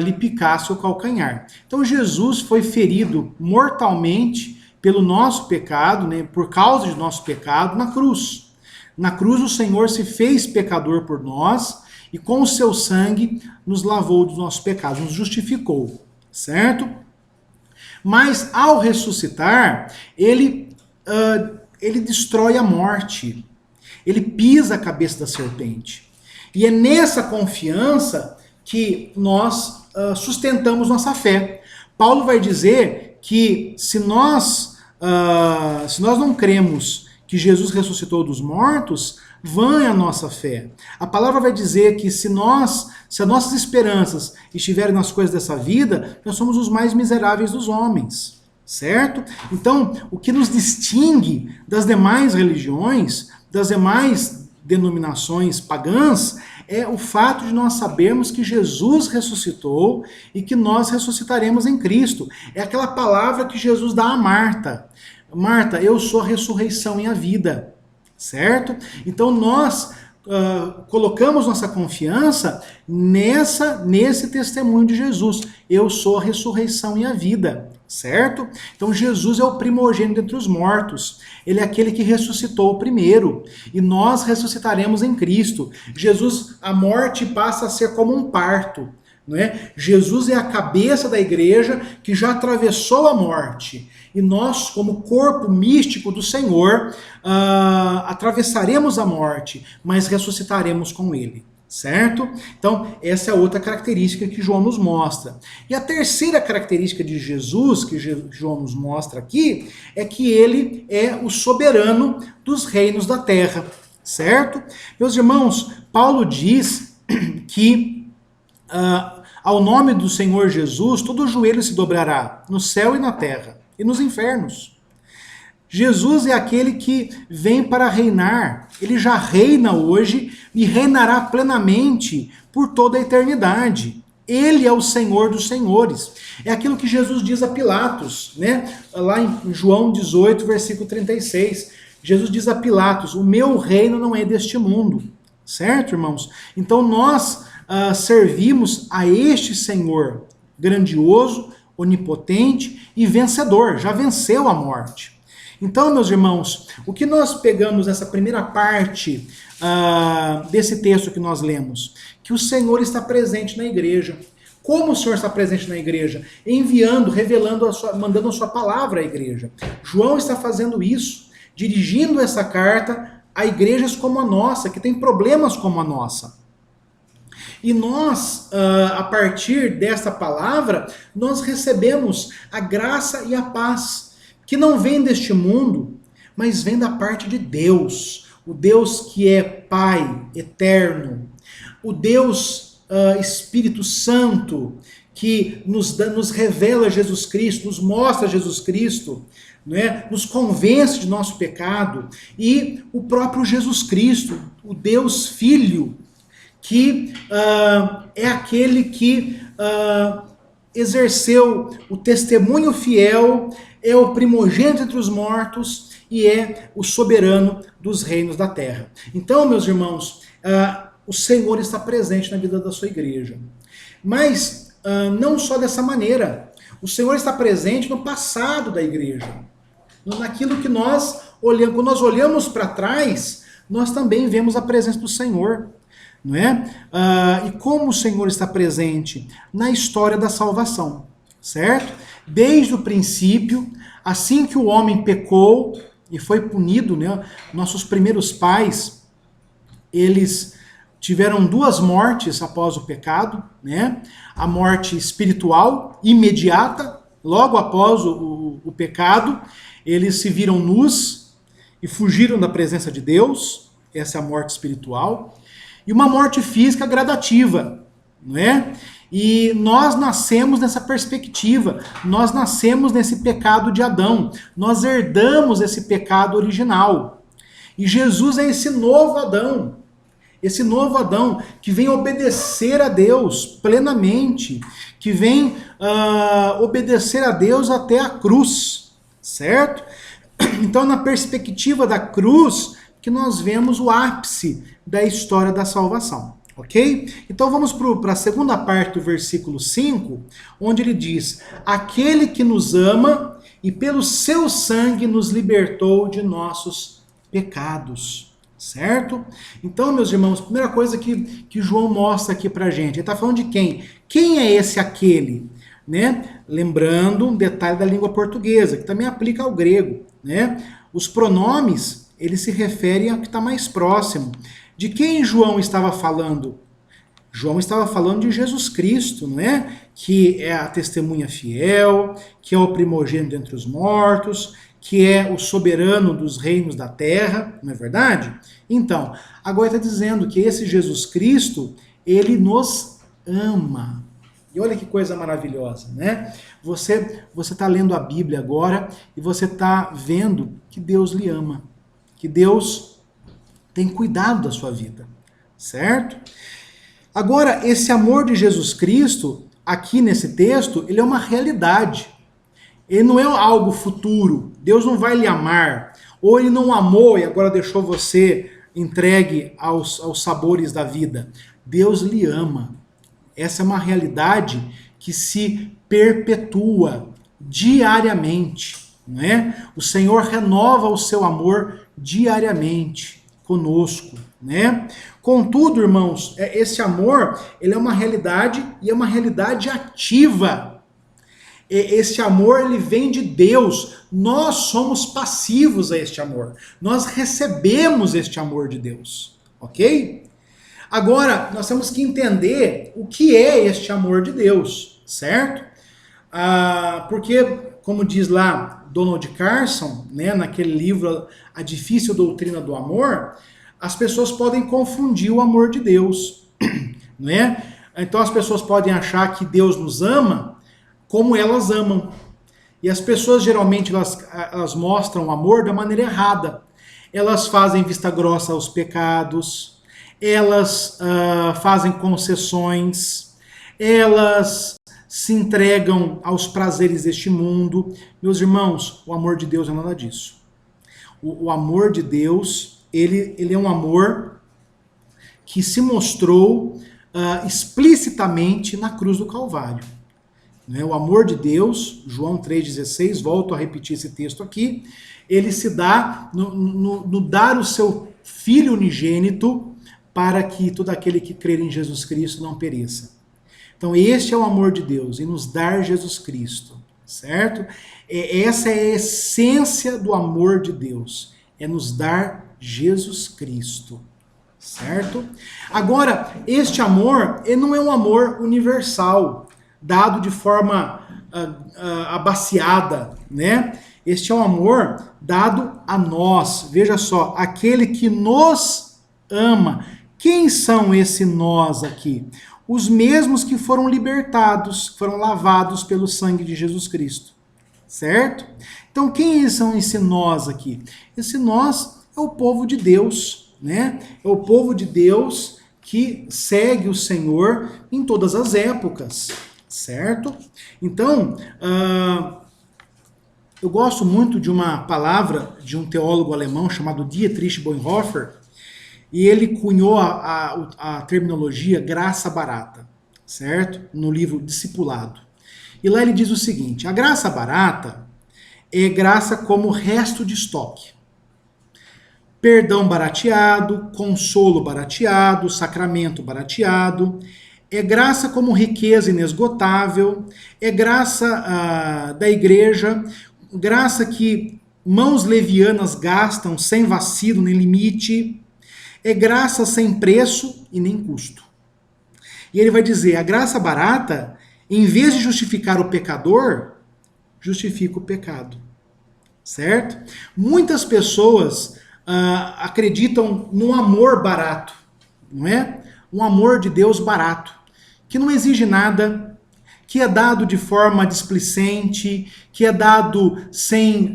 lhe picasse o calcanhar. Então Jesus foi ferido mortalmente pelo nosso pecado, né, por causa de nosso pecado, na cruz. Na cruz o Senhor se fez pecador por nós e com o seu sangue nos lavou dos nossos pecados, nos justificou, certo? Mas ao ressuscitar, ele destrói a morte, ele pisa a cabeça da serpente. E é nessa confiança que nós sustentamos nossa fé. Paulo vai dizer que se nós não cremos que Jesus ressuscitou dos mortos, vã é a nossa fé. A palavra vai dizer que se as nossas esperanças estiverem nas coisas dessa vida, nós somos os mais miseráveis dos homens, certo? Então, o que nos distingue das demais religiões, das demais denominações pagãs, é o fato de nós sabermos que Jesus ressuscitou e que nós ressuscitaremos em Cristo. É aquela palavra que Jesus dá a Marta. Marta, eu sou a ressurreição e a vida, certo? Então nós colocamos nossa confiança nesse testemunho de Jesus. Eu sou a ressurreição e a vida, certo? Então Jesus é o primogênito entre os mortos. Ele é aquele que ressuscitou primeiro. E nós ressuscitaremos em Cristo. Jesus, a morte passa a ser como um parto. Não é? Jesus é a cabeça da igreja que já atravessou a morte. E nós, como corpo místico do Senhor, atravessaremos a morte, mas ressuscitaremos com ele. Certo? Então, essa é outra característica que João nos mostra. E a terceira característica de Jesus, que João nos mostra aqui, é que ele é o soberano dos reinos da terra. Certo? Meus irmãos, Paulo diz que ao nome do Senhor Jesus, todo joelho se dobrará, no céu e na terra, e nos infernos. Jesus é aquele que vem para reinar. Ele já reina hoje e reinará plenamente por toda a eternidade. Ele é o Senhor dos senhores. É aquilo que Jesus diz a Pilatos, né? Lá em João 18, versículo 36. Jesus diz a Pilatos, o meu reino não é deste mundo. Certo, irmãos? Então nós servimos a este Senhor grandioso, onipotente e vencedor. Já venceu a morte. Então, meus irmãos, o que nós pegamos nessa primeira parte desse texto que nós lemos? Que o Senhor está presente na igreja. Como o Senhor está presente na igreja? Enviando, revelando, mandando a sua palavra à igreja. João está fazendo isso, dirigindo essa carta a igrejas como a nossa, que tem problemas como a nossa. E nós, a partir desta palavra, nós recebemos a graça e a paz, que não vem deste mundo, mas vem da parte de Deus. O Deus que é Pai eterno. O Deus Espírito Santo, que nos revela Jesus Cristo, nos mostra Jesus Cristo, né? Nos convence de nosso pecado. E o próprio Jesus Cristo, o Deus Filho, que é aquele que exerceu o testemunho fiel, é o primogênito entre os mortos e é o soberano dos reinos da terra. Então, meus irmãos, o Senhor está presente na vida da sua igreja. Mas não só dessa maneira. O Senhor está presente no passado da igreja. Naquilo que nós olhamos, quando nós olhamos para trás, nós também vemos a presença do Senhor. Não é? E como o Senhor está presente? Na história da salvação. certo? Desde o princípio, assim que o homem pecou e foi punido, né? Nossos primeiros pais, eles tiveram duas mortes após o pecado, né? A morte espiritual, imediata, logo após o pecado, eles se viram nus e fugiram da presença de Deus, essa é a morte espiritual, e uma morte física gradativa, não é? E nós nascemos nessa perspectiva, nós nascemos nesse pecado de Adão, nós herdamos esse pecado original. E Jesus é esse novo Adão que vem obedecer a Deus plenamente, que vem obedecer a Deus até a cruz, certo? Então, na perspectiva da cruz, que nós vemos o ápice da história da salvação. Ok? Então vamos para a segunda parte do versículo 5, onde ele diz: aquele que nos ama e pelo seu sangue nos libertou de nossos pecados. Certo? Então, meus irmãos, a primeira coisa que João mostra aqui pra gente, ele está falando de quem? Quem é esse aquele? Né? Lembrando um detalhe da língua portuguesa, que também aplica ao grego. Né? Os pronomes, eles se referem ao que está mais próximo. De quem João estava falando? João estava falando de Jesus Cristo, não é? Que é a testemunha fiel, que é o primogênito entre os mortos, que é o soberano dos reinos da terra, não é verdade? Então, agora está dizendo que esse Jesus Cristo, ele nos ama. E olha que coisa maravilhosa, né? Você está lendo a Bíblia agora e você está vendo que Deus lhe ama, que Deus tem cuidado da sua vida, certo? Agora, esse amor de Jesus Cristo, aqui nesse texto, ele é uma realidade. Ele não é algo futuro. Deus não vai lhe amar. Ou ele não amou e agora deixou você entregue aos sabores da vida. Deus lhe ama. Essa é uma realidade que se perpetua diariamente, não é? O Senhor renova o seu amor diariamente conosco, né? Contudo, irmãos, esse amor, ele é uma realidade e é uma realidade ativa. Esse amor, ele vem de Deus. Nós somos passivos a este amor. Nós recebemos este amor de Deus, ok? Agora, nós temos que entender o que é este amor de Deus, certo? Porque, como diz lá Donald Carson, né, naquele livro A Difícil Doutrina do Amor, as pessoas podem confundir o amor de Deus, não é? Então as pessoas podem achar que Deus nos ama como elas amam. E as pessoas geralmente elas mostram o amor da maneira errada. Elas fazem vista grossa aos pecados, elas fazem concessões, elas se entregam aos prazeres deste mundo. Meus irmãos, o amor de Deus é nada disso. O amor de Deus, ele é um amor que se mostrou explicitamente na cruz do Calvário. Né? O amor de Deus, João 3,16, volto a repetir esse texto aqui, ele se dá no dar o seu Filho unigênito para que todo aquele que crer em Jesus Cristo não pereça. Então este é o amor de Deus, em nos dar Jesus Cristo, certo? Essa é a essência do amor de Deus, é nos dar Jesus Cristo, certo? Agora, este amor, ele não é um amor universal, dado de forma abaciada, né? Este é um amor dado a nós. Veja só, aquele que nos ama. Quem são esse nós aqui? Os mesmos que foram libertados, foram lavados pelo sangue de Jesus Cristo, certo? Então, quem são esse nós aqui? Esse nós é o povo de Deus, né? É o povo de Deus que segue o Senhor em todas as épocas, certo? Então, eu gosto muito de uma palavra de um teólogo alemão chamado Dietrich Bonhoeffer, e ele cunhou a terminologia graça barata, certo? No livro Discipulado. E lá ele diz o seguinte: a graça barata é graça como resto de estoque. Perdão barateado, consolo barateado, sacramento barateado. é graça como riqueza inesgotável, é graça da igreja, graça que mãos levianas gastam sem vacilo nem limite, é graça sem preço e nem custo. E ele vai dizer, a graça barata, em vez de justificar o pecador, justifica o pecado. Certo? Muitas pessoas acreditam no amor barato, não é? Um amor de Deus barato, que não exige nada, que é dado de forma displicente, que é dado sem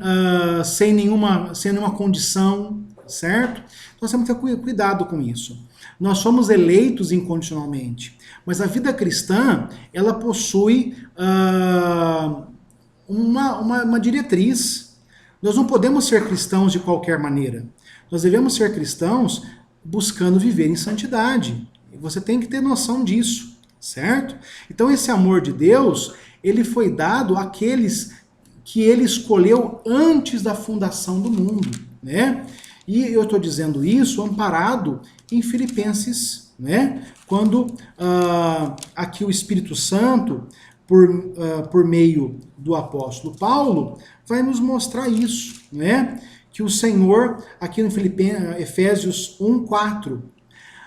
nenhuma condição, certo? Nós temos que ter cuidado com isso. Nós somos eleitos incondicionalmente, mas a vida cristã, ela possui uma diretriz. Nós não podemos ser cristãos de qualquer maneira. Nós devemos ser cristãos buscando viver em santidade. E você tem que ter noção disso, certo? Então esse amor de Deus, ele foi dado àqueles que ele escolheu antes da fundação do mundo, né? E eu estou dizendo isso amparado em Filipenses, né? Quando aqui o Espírito Santo, por meio do apóstolo Paulo, vai nos mostrar isso, né? Que o Senhor, aqui no Efésios 1:4,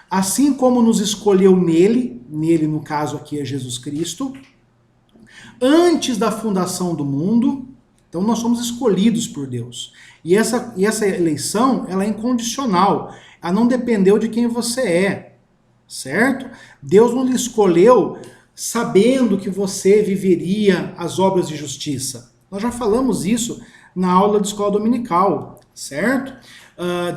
assim como nos escolheu nele no caso aqui é Jesus Cristo, antes da fundação do mundo, então nós somos escolhidos por Deus. E essa eleição, ela é incondicional, ela não dependeu de quem você é, certo? Deus não lhe escolheu sabendo que você viveria as obras de justiça. Nós já falamos isso na aula de escola dominical, certo?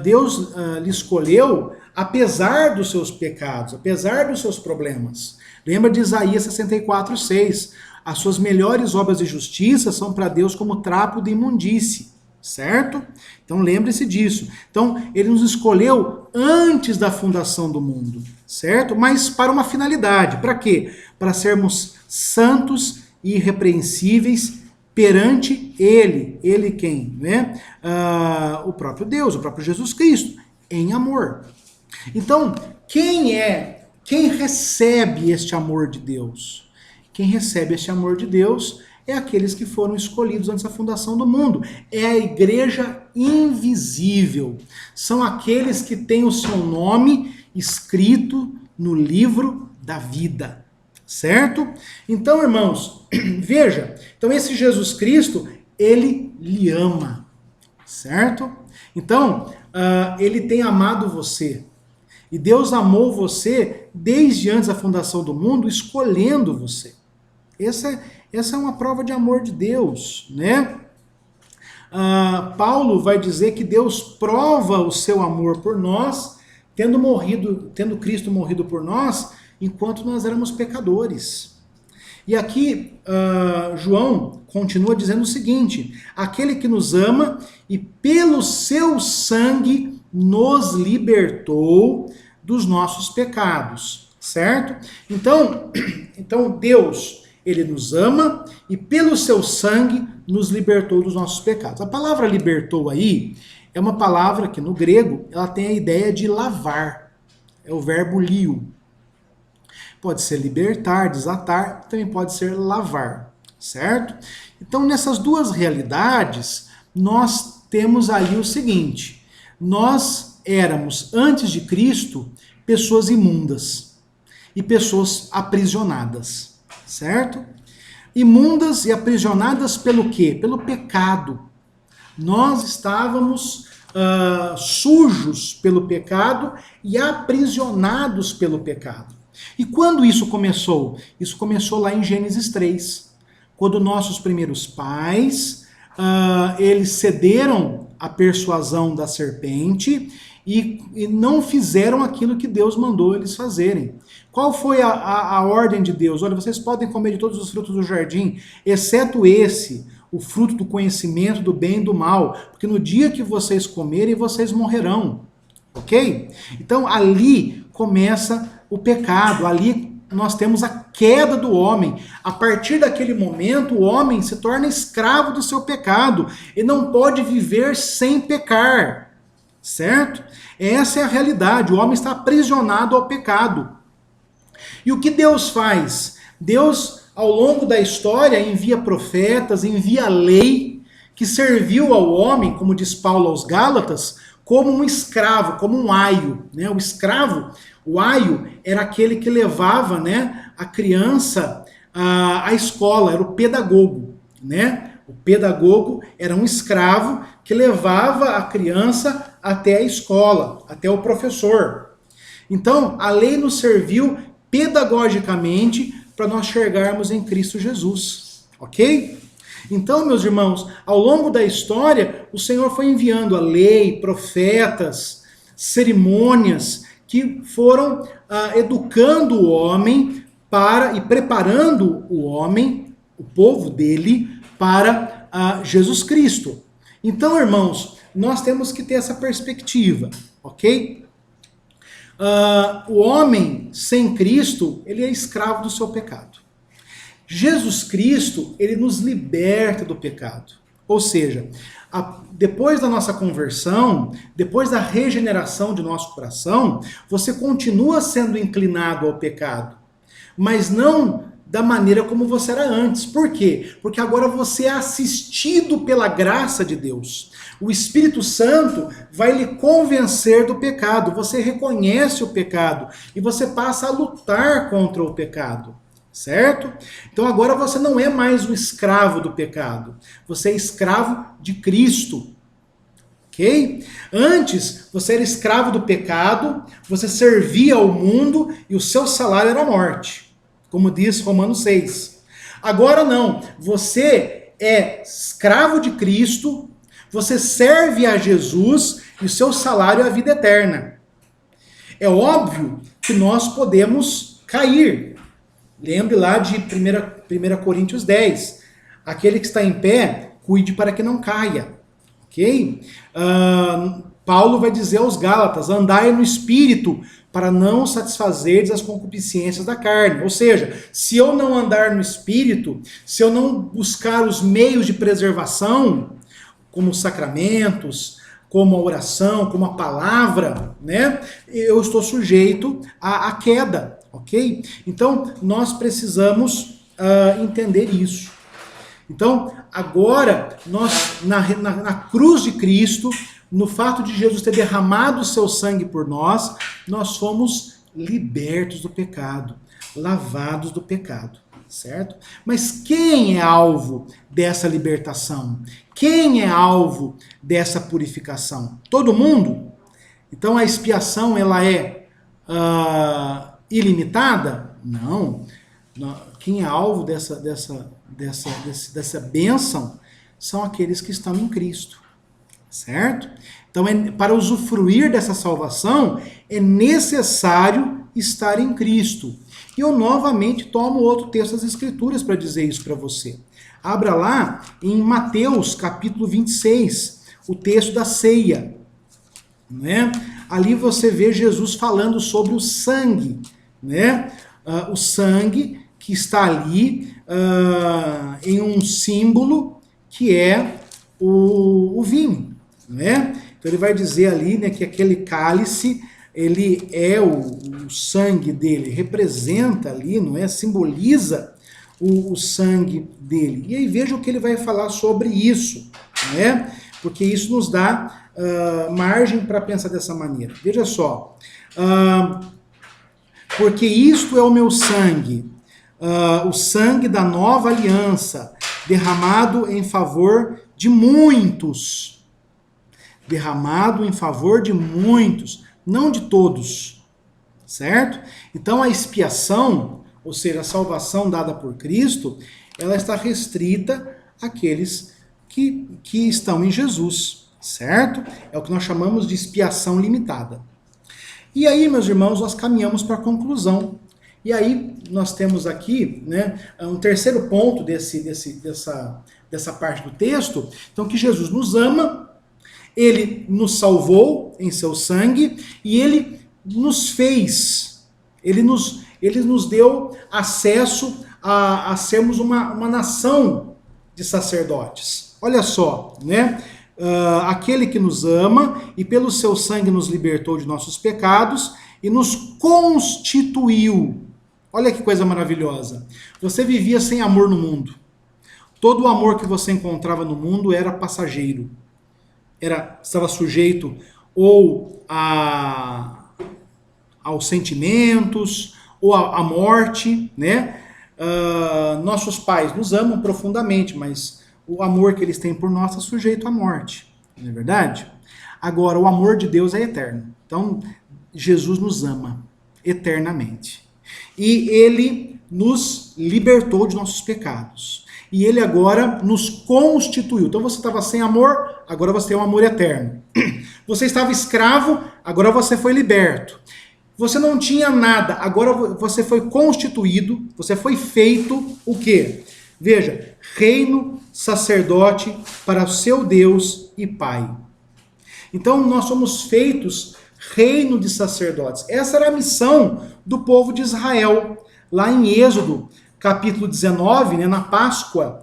Deus lhe escolheu apesar dos seus pecados, apesar dos seus problemas. Lembra de Isaías 64:6? As suas melhores obras de justiça são para Deus como trapo de imundície, certo? Então lembre-se disso. Então ele nos escolheu antes da fundação do mundo, certo? Mas para uma finalidade. Para quê? Para sermos santos e irrepreensíveis perante Ele. Ele quem? Né? O próprio Deus, o próprio Jesus Cristo, em amor. Então, quem recebe este amor de Deus? Quem recebe este amor de Deus é aqueles que foram escolhidos antes da fundação do mundo. É a igreja invisível. São aqueles que têm o seu nome escrito no livro da vida. Certo? Então, irmãos, veja, então esse Jesus Cristo, ele lhe ama, certo? Então, ele tem amado você, e Deus amou você desde antes da fundação do mundo, escolhendo você. Essa é uma prova de amor de Deus, né? Paulo vai dizer que Deus prova o seu amor por nós, tendo Cristo morrido por nós, enquanto nós éramos pecadores. E aqui João continua dizendo o seguinte: aquele que nos ama e pelo seu sangue nos libertou dos nossos pecados, certo? Então Deus, ele nos ama e pelo seu sangue nos libertou dos nossos pecados. A palavra libertou aí é uma palavra que no grego ela tem a ideia de lavar, é o verbo lio. Pode ser libertar, desatar, também pode ser lavar, certo? Então, nessas duas realidades, nós temos aí o seguinte: nós éramos, antes de Cristo, pessoas imundas e pessoas aprisionadas, certo? Imundas e aprisionadas pelo quê? Pelo pecado. Nós estávamos sujos pelo pecado e aprisionados pelo pecado. E quando isso começou? Isso começou lá em Gênesis 3, quando nossos primeiros pais, eles cederam à persuasão da serpente e não fizeram aquilo que Deus mandou eles fazerem. Qual foi a ordem de Deus? Olha, vocês podem comer de todos os frutos do jardim, exceto esse, o fruto do conhecimento do bem e do mal, porque no dia que vocês comerem, vocês morrerão. Ok? Então ali começa o pecado, ali nós temos a queda do homem. A partir daquele momento, o homem se torna escravo do seu pecado e não pode viver sem pecar, certo? Essa é a realidade, o homem está aprisionado ao pecado. E o que Deus faz? Deus, ao longo da história, envia profetas, envia a lei, que serviu ao homem, como diz Paulo aos Gálatas, como um escravo, como um aio. Né? O escravo, o aio, era aquele que levava, né, a criança à escola, era o pedagogo. Né? O pedagogo era um escravo que levava a criança até a escola, até o professor. Então, a lei nos serviu pedagogicamente para nós chegarmos em Cristo Jesus, ok? Então, meus irmãos, ao longo da história, o Senhor foi enviando a lei, profetas, cerimônias que foram educando o homem para e preparando o homem, o povo dele, para Jesus Cristo. Então, irmãos, nós temos que ter essa perspectiva, ok? O homem sem Cristo, ele é escravo do seu pecado. Jesus Cristo, ele nos liberta do pecado. Ou seja, depois da nossa conversão, depois da regeneração de nosso coração, você continua sendo inclinado ao pecado, mas não da maneira como você era antes. Por quê? Porque agora você é assistido pela graça de Deus. O Espírito Santo vai lhe convencer do pecado. Você reconhece o pecado e você passa a lutar contra o pecado. Certo? Então agora você não é mais um escravo do pecado. Você é escravo de Cristo. Ok? Antes, você era escravo do pecado, você servia ao mundo e o seu salário era a morte. Como diz Romanos 6. Agora não. Você é escravo de Cristo, você serve a Jesus e o seu salário é a vida eterna. É óbvio que nós podemos cair. Lembre lá de 1 Coríntios 10. Aquele que está em pé, cuide para que não caia. Ok? Paulo vai dizer aos Gálatas, andai no Espírito, para não satisfazerdes as concupiscências da carne. Ou seja, se eu não andar no Espírito, se eu não buscar os meios de preservação, como os sacramentos, como a oração, como a palavra, né, eu estou sujeito à queda. Ok? Então, nós precisamos entender isso. Então, agora, nós, na cruz de Cristo, no fato de Jesus ter derramado o seu sangue por nós, nós fomos libertos do pecado, lavados do pecado, certo? Mas quem é alvo dessa libertação? Quem é alvo dessa purificação? Todo mundo? Então, a expiação, ela é ilimitada? Não. Quem é alvo dessa bênção são aqueles que estão em Cristo. Certo? Então, para usufruir dessa salvação, é necessário estar em Cristo. E eu novamente tomo outro texto das Escrituras para dizer isso para você. Abra lá em Mateus capítulo 26, o texto da ceia. Né? Ali você vê Jesus falando sobre o sangue. Né? O sangue que está ali em um símbolo que é o vinho, né? Então ele vai dizer ali, né, que aquele cálice, ele é o sangue dele, representa ali, não é? Simboliza o sangue dele. E aí veja o que ele vai falar sobre isso, né? Porque isso nos dá margem para pensar dessa maneira. Veja só. Porque isto é o meu sangue, o sangue da nova aliança, derramado em favor de muitos. Derramado em favor de muitos, não de todos. Certo? Então a expiação, ou seja, a salvação dada por Cristo, ela está restrita àqueles que estão em Jesus. Certo? É o que nós chamamos de expiação limitada. E aí, meus irmãos, nós caminhamos para a conclusão. E aí, nós temos aqui, né, um terceiro ponto dessa parte do texto. Então, que Jesus nos ama, Ele nos salvou em seu sangue e Ele nos fez, Ele nos deu acesso a sermos uma nação de sacerdotes. Olha só, né? Aquele que nos ama e pelo seu sangue nos libertou de nossos pecados e nos constituiu Olha que coisa maravilhosa. Você vivia sem amor no mundo. Todo o amor que você encontrava no mundo era passageiro. Estava sujeito ou aos sentimentos, ou à morte, né? Nossos pais nos amam profundamente, mas o amor que eles têm por nós está sujeito à morte, não é verdade? Agora, o amor de Deus é eterno. Então, Jesus nos ama eternamente. E ele nos libertou de nossos pecados. E ele agora nos constituiu. Então você estava sem amor, agora você tem um amor eterno. Você estava escravo, agora você foi liberto. Você não tinha nada, agora você foi constituído, você foi feito o quê? Veja, reino, sacerdote para o seu Deus e Pai. Então nós somos feitos reino de sacerdotes. Essa era a missão do povo de Israel. Lá em Êxodo, capítulo 19, né, na Páscoa,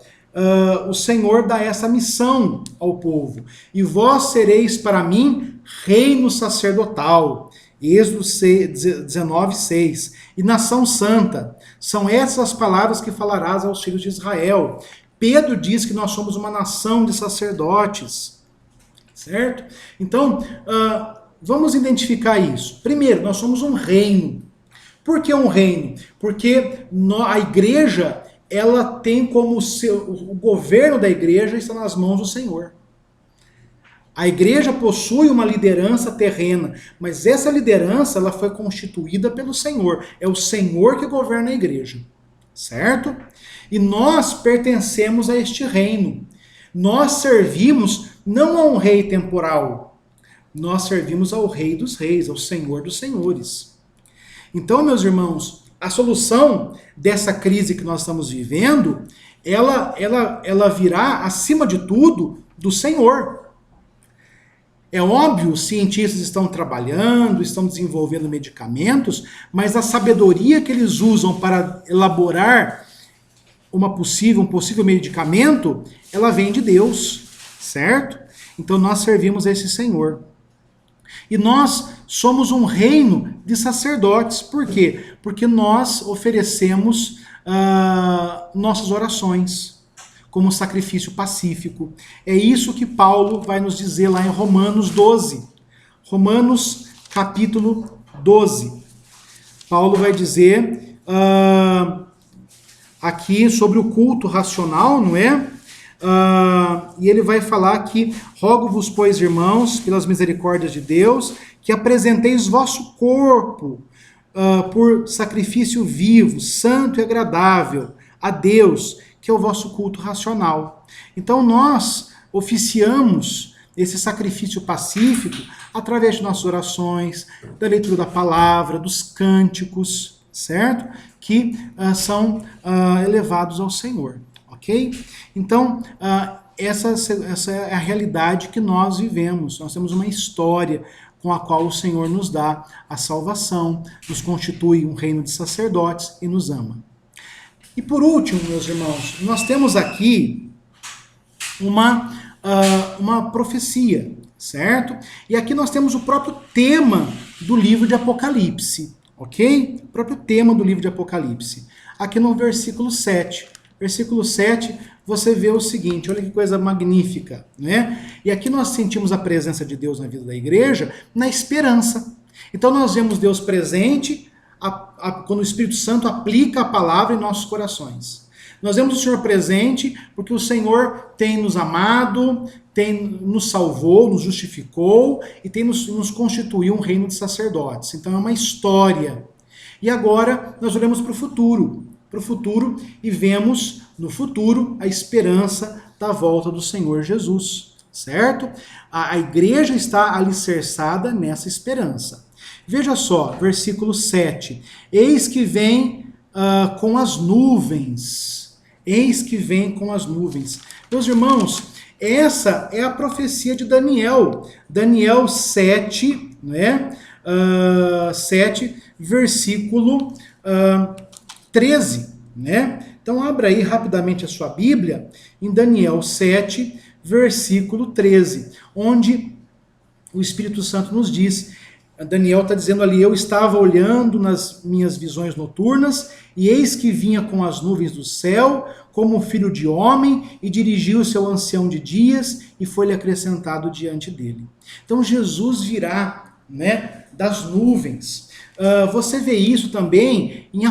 o Senhor dá essa missão ao povo. E vós sereis para mim reino sacerdotal. Êxodo 19, 6. E nação santa. São essas as palavras que falarás aos filhos de Israel. Pedro diz que nós somos uma nação de sacerdotes. Certo? Então, vamos identificar isso. Primeiro, nós somos um reino. Por que um reino? Porque a igreja, ela tem como o governo da igreja está nas mãos do Senhor. A igreja possui uma liderança terrena, mas essa liderança ela foi constituída pelo Senhor. É o Senhor que governa a igreja, certo? E nós pertencemos a este reino. Nós servimos não a um rei temporal, nós servimos ao Rei dos Reis, ao Senhor dos Senhores. Então, meus irmãos, a solução dessa crise que nós estamos vivendo, ela virá, acima de tudo, do Senhor. É óbvio, os cientistas estão trabalhando, estão desenvolvendo medicamentos, mas a sabedoria que eles usam para elaborar um possível medicamento, ela vem de Deus, certo? Então nós servimos a esse Senhor. E nós somos um reino de sacerdotes. Por quê? Porque nós oferecemos nossas orações como sacrifício pacífico. É isso que Paulo vai nos dizer lá em Romanos 12. Romanos capítulo 12. Paulo vai dizer aqui sobre o culto racional, não é? E ele vai falar que rogo-vos, pois, irmãos, pelas misericórdias de Deus, que apresenteis vosso corpo por sacrifício vivo, santo e agradável a Deus, que é o vosso culto racional. Então nós oficiamos esse sacrifício pacífico através de nossas orações, da leitura da palavra, dos cânticos, certo? Que são elevados ao Senhor, ok? Então, essa é a realidade que nós vivemos. Nós temos uma história com a qual o Senhor nos dá a salvação, nos constitui um reino de sacerdotes e nos ama. E por último, meus irmãos, nós temos aqui uma profecia, certo? E aqui nós temos o próprio tema do livro de Apocalipse, ok? O próprio tema do livro de Apocalipse. Aqui no versículo 7. Versículo 7, você vê o seguinte, olha que coisa magnífica, né? E aqui nós sentimos a presença de Deus na vida da igreja, na esperança. Então nós vemos Deus presente, quando o Espírito Santo aplica a palavra em nossos corações. Nós vemos o Senhor presente porque o Senhor tem nos amado, nos salvou, nos justificou e tem nos constituído um reino de sacerdotes. Então é uma história. E agora nós olhamos para o futuro e vemos no futuro a esperança da volta do Senhor Jesus, certo? A igreja está alicerçada nessa esperança. Veja só, versículo 7. Eis que vem com as nuvens. Eis que vem com as nuvens. Meus irmãos, essa é a profecia de Daniel. Daniel 7, né? 7, versículo 13, né? Então abra aí rapidamente a sua Bíblia em Daniel 7, versículo 13, onde o Espírito Santo nos diz Daniel está dizendo ali, eu estava olhando nas minhas visões noturnas, e eis que vinha com as nuvens do céu, como filho de homem, e dirigiu-se ao ancião de dias, e foi-lhe acrescentado diante dele. Então Jesus virá, né, das nuvens. Você vê isso também em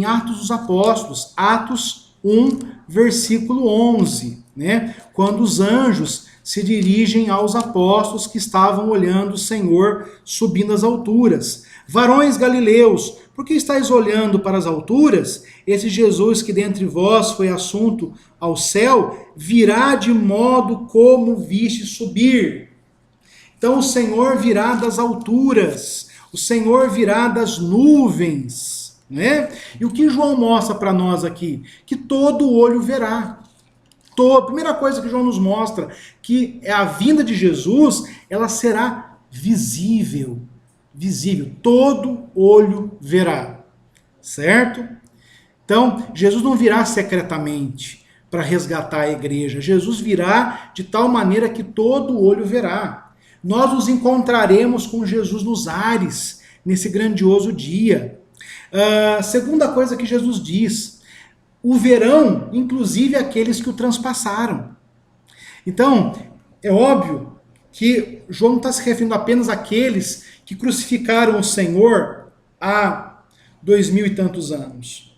Atos dos Apóstolos, Atos 1, versículo 11, né, quando os anjos se dirigem aos apóstolos que estavam olhando o Senhor subindo às alturas. Varões galileus, por que estáis olhando para as alturas? Esse Jesus que dentre vós foi assunto ao céu, virá de modo como viste subir. Então o Senhor virá das alturas, o Senhor virá das nuvens, né? E o que João mostra para nós aqui? Que todo olho verá. A primeira coisa que João nos mostra, que é a vinda de Jesus, ela será visível. Visível. Todo olho verá. Certo? Então, Jesus não virá secretamente para resgatar a igreja. Jesus virá de tal maneira que todo olho verá. Nós nos encontraremos com Jesus nos ares, nesse grandioso dia. Segunda coisa que Jesus diz, o verão, inclusive aqueles que o transpassaram. Então, é óbvio que João não está se referindo apenas àqueles que crucificaram o Senhor há 2000 e tantos anos.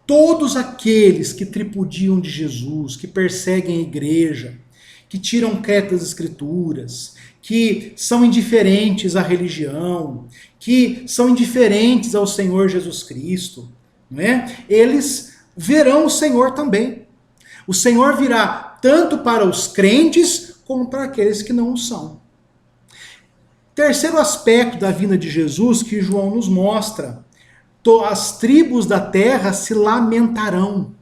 Todos aqueles que tripudiam de Jesus, que perseguem a igreja, que tiram crédito das escrituras, que são indiferentes à religião, que são indiferentes ao Senhor Jesus Cristo, não é? Eles verão o Senhor também. O Senhor virá tanto para os crentes como para aqueles que não o são. Terceiro aspecto da vinda de Jesus que João nos mostra, as tribos da terra se lamentarão.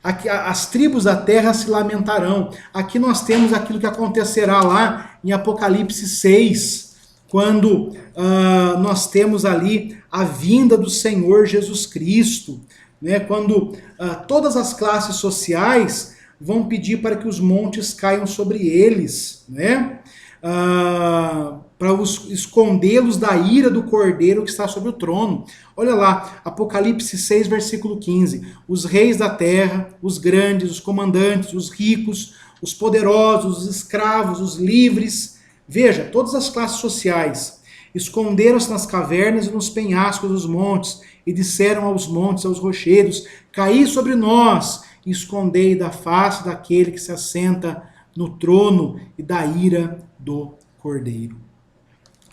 As tribos da terra se lamentarão. Aqui nós temos aquilo que acontecerá lá em Apocalipse 6, quando nós temos ali a vinda do Senhor Jesus Cristo, né? Quando todas as classes sociais vão pedir para que os montes caiam sobre eles, né? Para escondê-los da ira do Cordeiro que está sobre o trono. Olha lá, Apocalipse 6, versículo 15. Os reis da terra, os grandes, os comandantes, os ricos, os poderosos, os escravos, os livres, veja, todas as classes sociais, esconderam-se nas cavernas e nos penhascos dos montes, e disseram aos montes, aos rochedos, caí sobre nós, e escondei da face daquele que se assenta no trono e da ira do Cordeiro.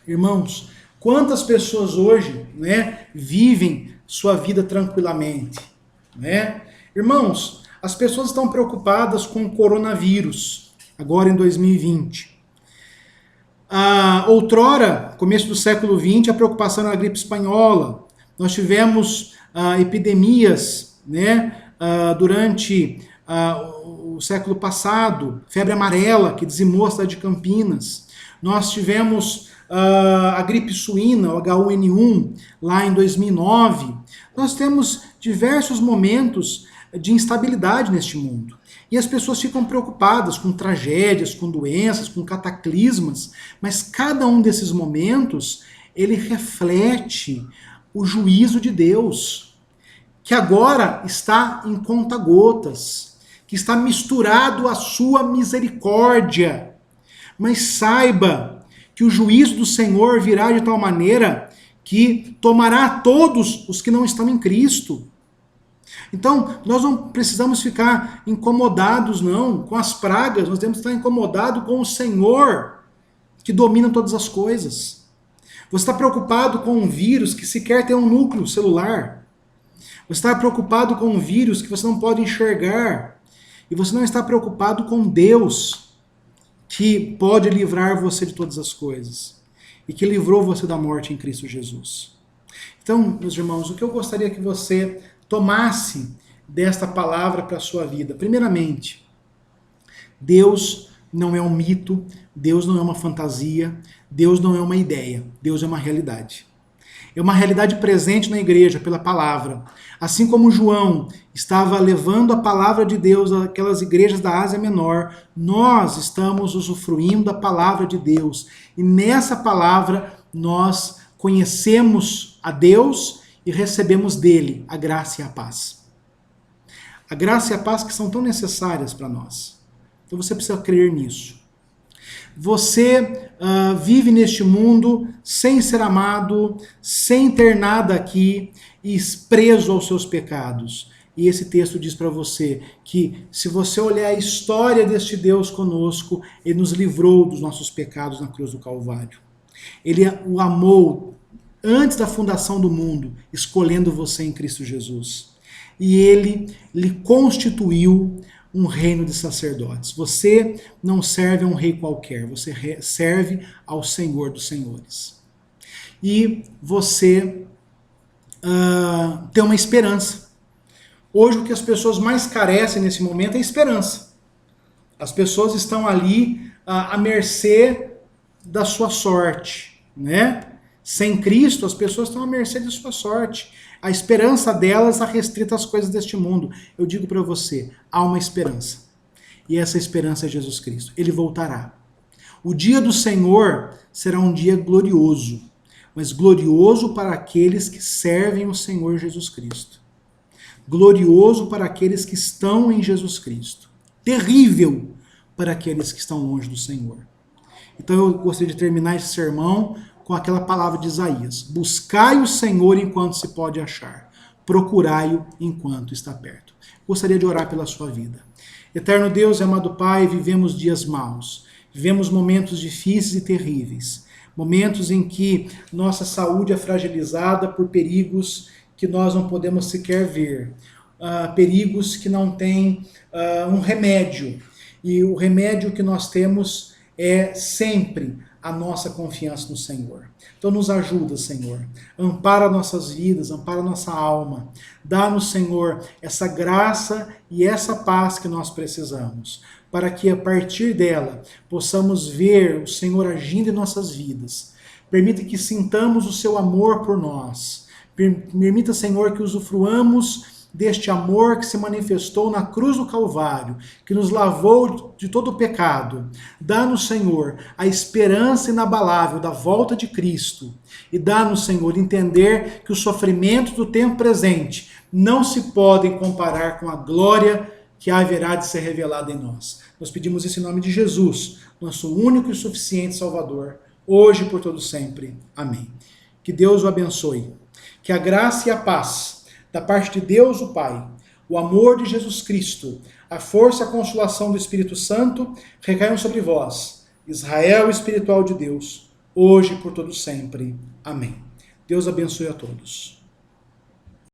Irmãos, quantas pessoas hoje, né, vivem sua vida tranquilamente, né? Irmãos, as pessoas estão preocupadas com o coronavírus, agora em 2020. Outrora, começo do século XX, a preocupação era a gripe espanhola. Nós tivemos epidemias, né, durante o século passado, febre amarela, que dizimou a cidade de Campinas. Nós tivemos a gripe suína, o H1N1, lá em 2009. Nós temos diversos momentos de instabilidade neste mundo. E as pessoas ficam preocupadas com tragédias, com doenças, com cataclismas, mas cada um desses momentos, ele reflete o juízo de Deus, que agora está em conta-gotas, que está misturado à sua misericórdia. Mas saiba que o juízo do Senhor virá de tal maneira que tomará a todos os que não estão em Cristo. Então, nós não precisamos ficar incomodados, não, com as pragas, nós temos que estar incomodados com o Senhor, que domina todas as coisas. Você está preocupado com um vírus que sequer tem um núcleo celular. Você está preocupado com um vírus que você não pode enxergar. E você não está preocupado com Deus, que pode livrar você de todas as coisas. E que livrou você da morte em Cristo Jesus. Então, meus irmãos, o que eu gostaria que você tomasse desta palavra para a sua vida. Primeiramente, Deus não é um mito, Deus não é uma fantasia, Deus não é uma ideia, Deus é uma realidade. É uma realidade presente na igreja pela palavra. Assim como João estava levando a palavra de Deus àquelas igrejas da Ásia Menor, nós estamos usufruindo da palavra de Deus. E nessa palavra nós conhecemos a Deus e recebemos dele a graça e a paz. A graça e a paz que são tão necessárias para nós. Então você precisa crer nisso. Você vive neste mundo sem ser amado, sem ter nada aqui e preso aos seus pecados. E esse texto diz para você que se você olhar a história deste Deus conosco, ele nos livrou dos nossos pecados na cruz do Calvário. Ele o amou antes da fundação do mundo, escolhendo você em Cristo Jesus. E ele lhe constituiu um reino de sacerdotes. Você não serve a um rei qualquer, você serve ao Senhor dos Senhores. E você tem uma esperança. Hoje o que as pessoas mais carecem nesse momento é esperança. As pessoas estão ali à mercê da sua sorte, né? Sem Cristo, as pessoas estão à mercê de sua sorte. A esperança delas está restrita às coisas deste mundo. Eu digo para você, há uma esperança. E essa esperança é Jesus Cristo. Ele voltará. O dia do Senhor será um dia glorioso, mas glorioso para aqueles que servem o Senhor Jesus Cristo. Glorioso para aqueles que estão em Jesus Cristo. Terrível para aqueles que estão longe do Senhor. Então eu gostaria de terminar esse sermão com aquela palavra de Isaías. Buscai o Senhor enquanto se pode achar. Procurai-o enquanto está perto. Gostaria de orar pela sua vida. Eterno Deus e amado Pai, vivemos dias maus. Vivemos momentos difíceis e terríveis. Momentos em que nossa saúde é fragilizada por perigos que nós não podemos sequer ver. Perigos que não têm um remédio. E o remédio que nós temos é sempre a nossa confiança no Senhor. Então nos ajuda, Senhor. Ampara nossas vidas, ampara nossa alma. Dá-nos, Senhor, essa graça e essa paz que nós precisamos, para que a partir dela possamos ver o Senhor agindo em nossas vidas. Permita que sintamos o seu amor por nós. Permita, Senhor, que usufruamos deste amor que se manifestou na cruz do Calvário, que nos lavou de todo o pecado. Dá-nos, Senhor, a esperança inabalável da volta de Cristo. E dá-nos, Senhor, entender que os sofrimentos do tempo presente não se podem comparar com a glória que haverá de ser revelada em nós. Nós pedimos isso em nome de Jesus, nosso único e suficiente Salvador, hoje e por todo sempre. Amém. Que Deus o abençoe. Que a graça e a paz da parte de Deus o Pai, o amor de Jesus Cristo, a força e a consolação do Espírito Santo recaiam sobre vós, Israel espiritual de Deus, hoje e por todo sempre. Amém. Deus abençoe a todos.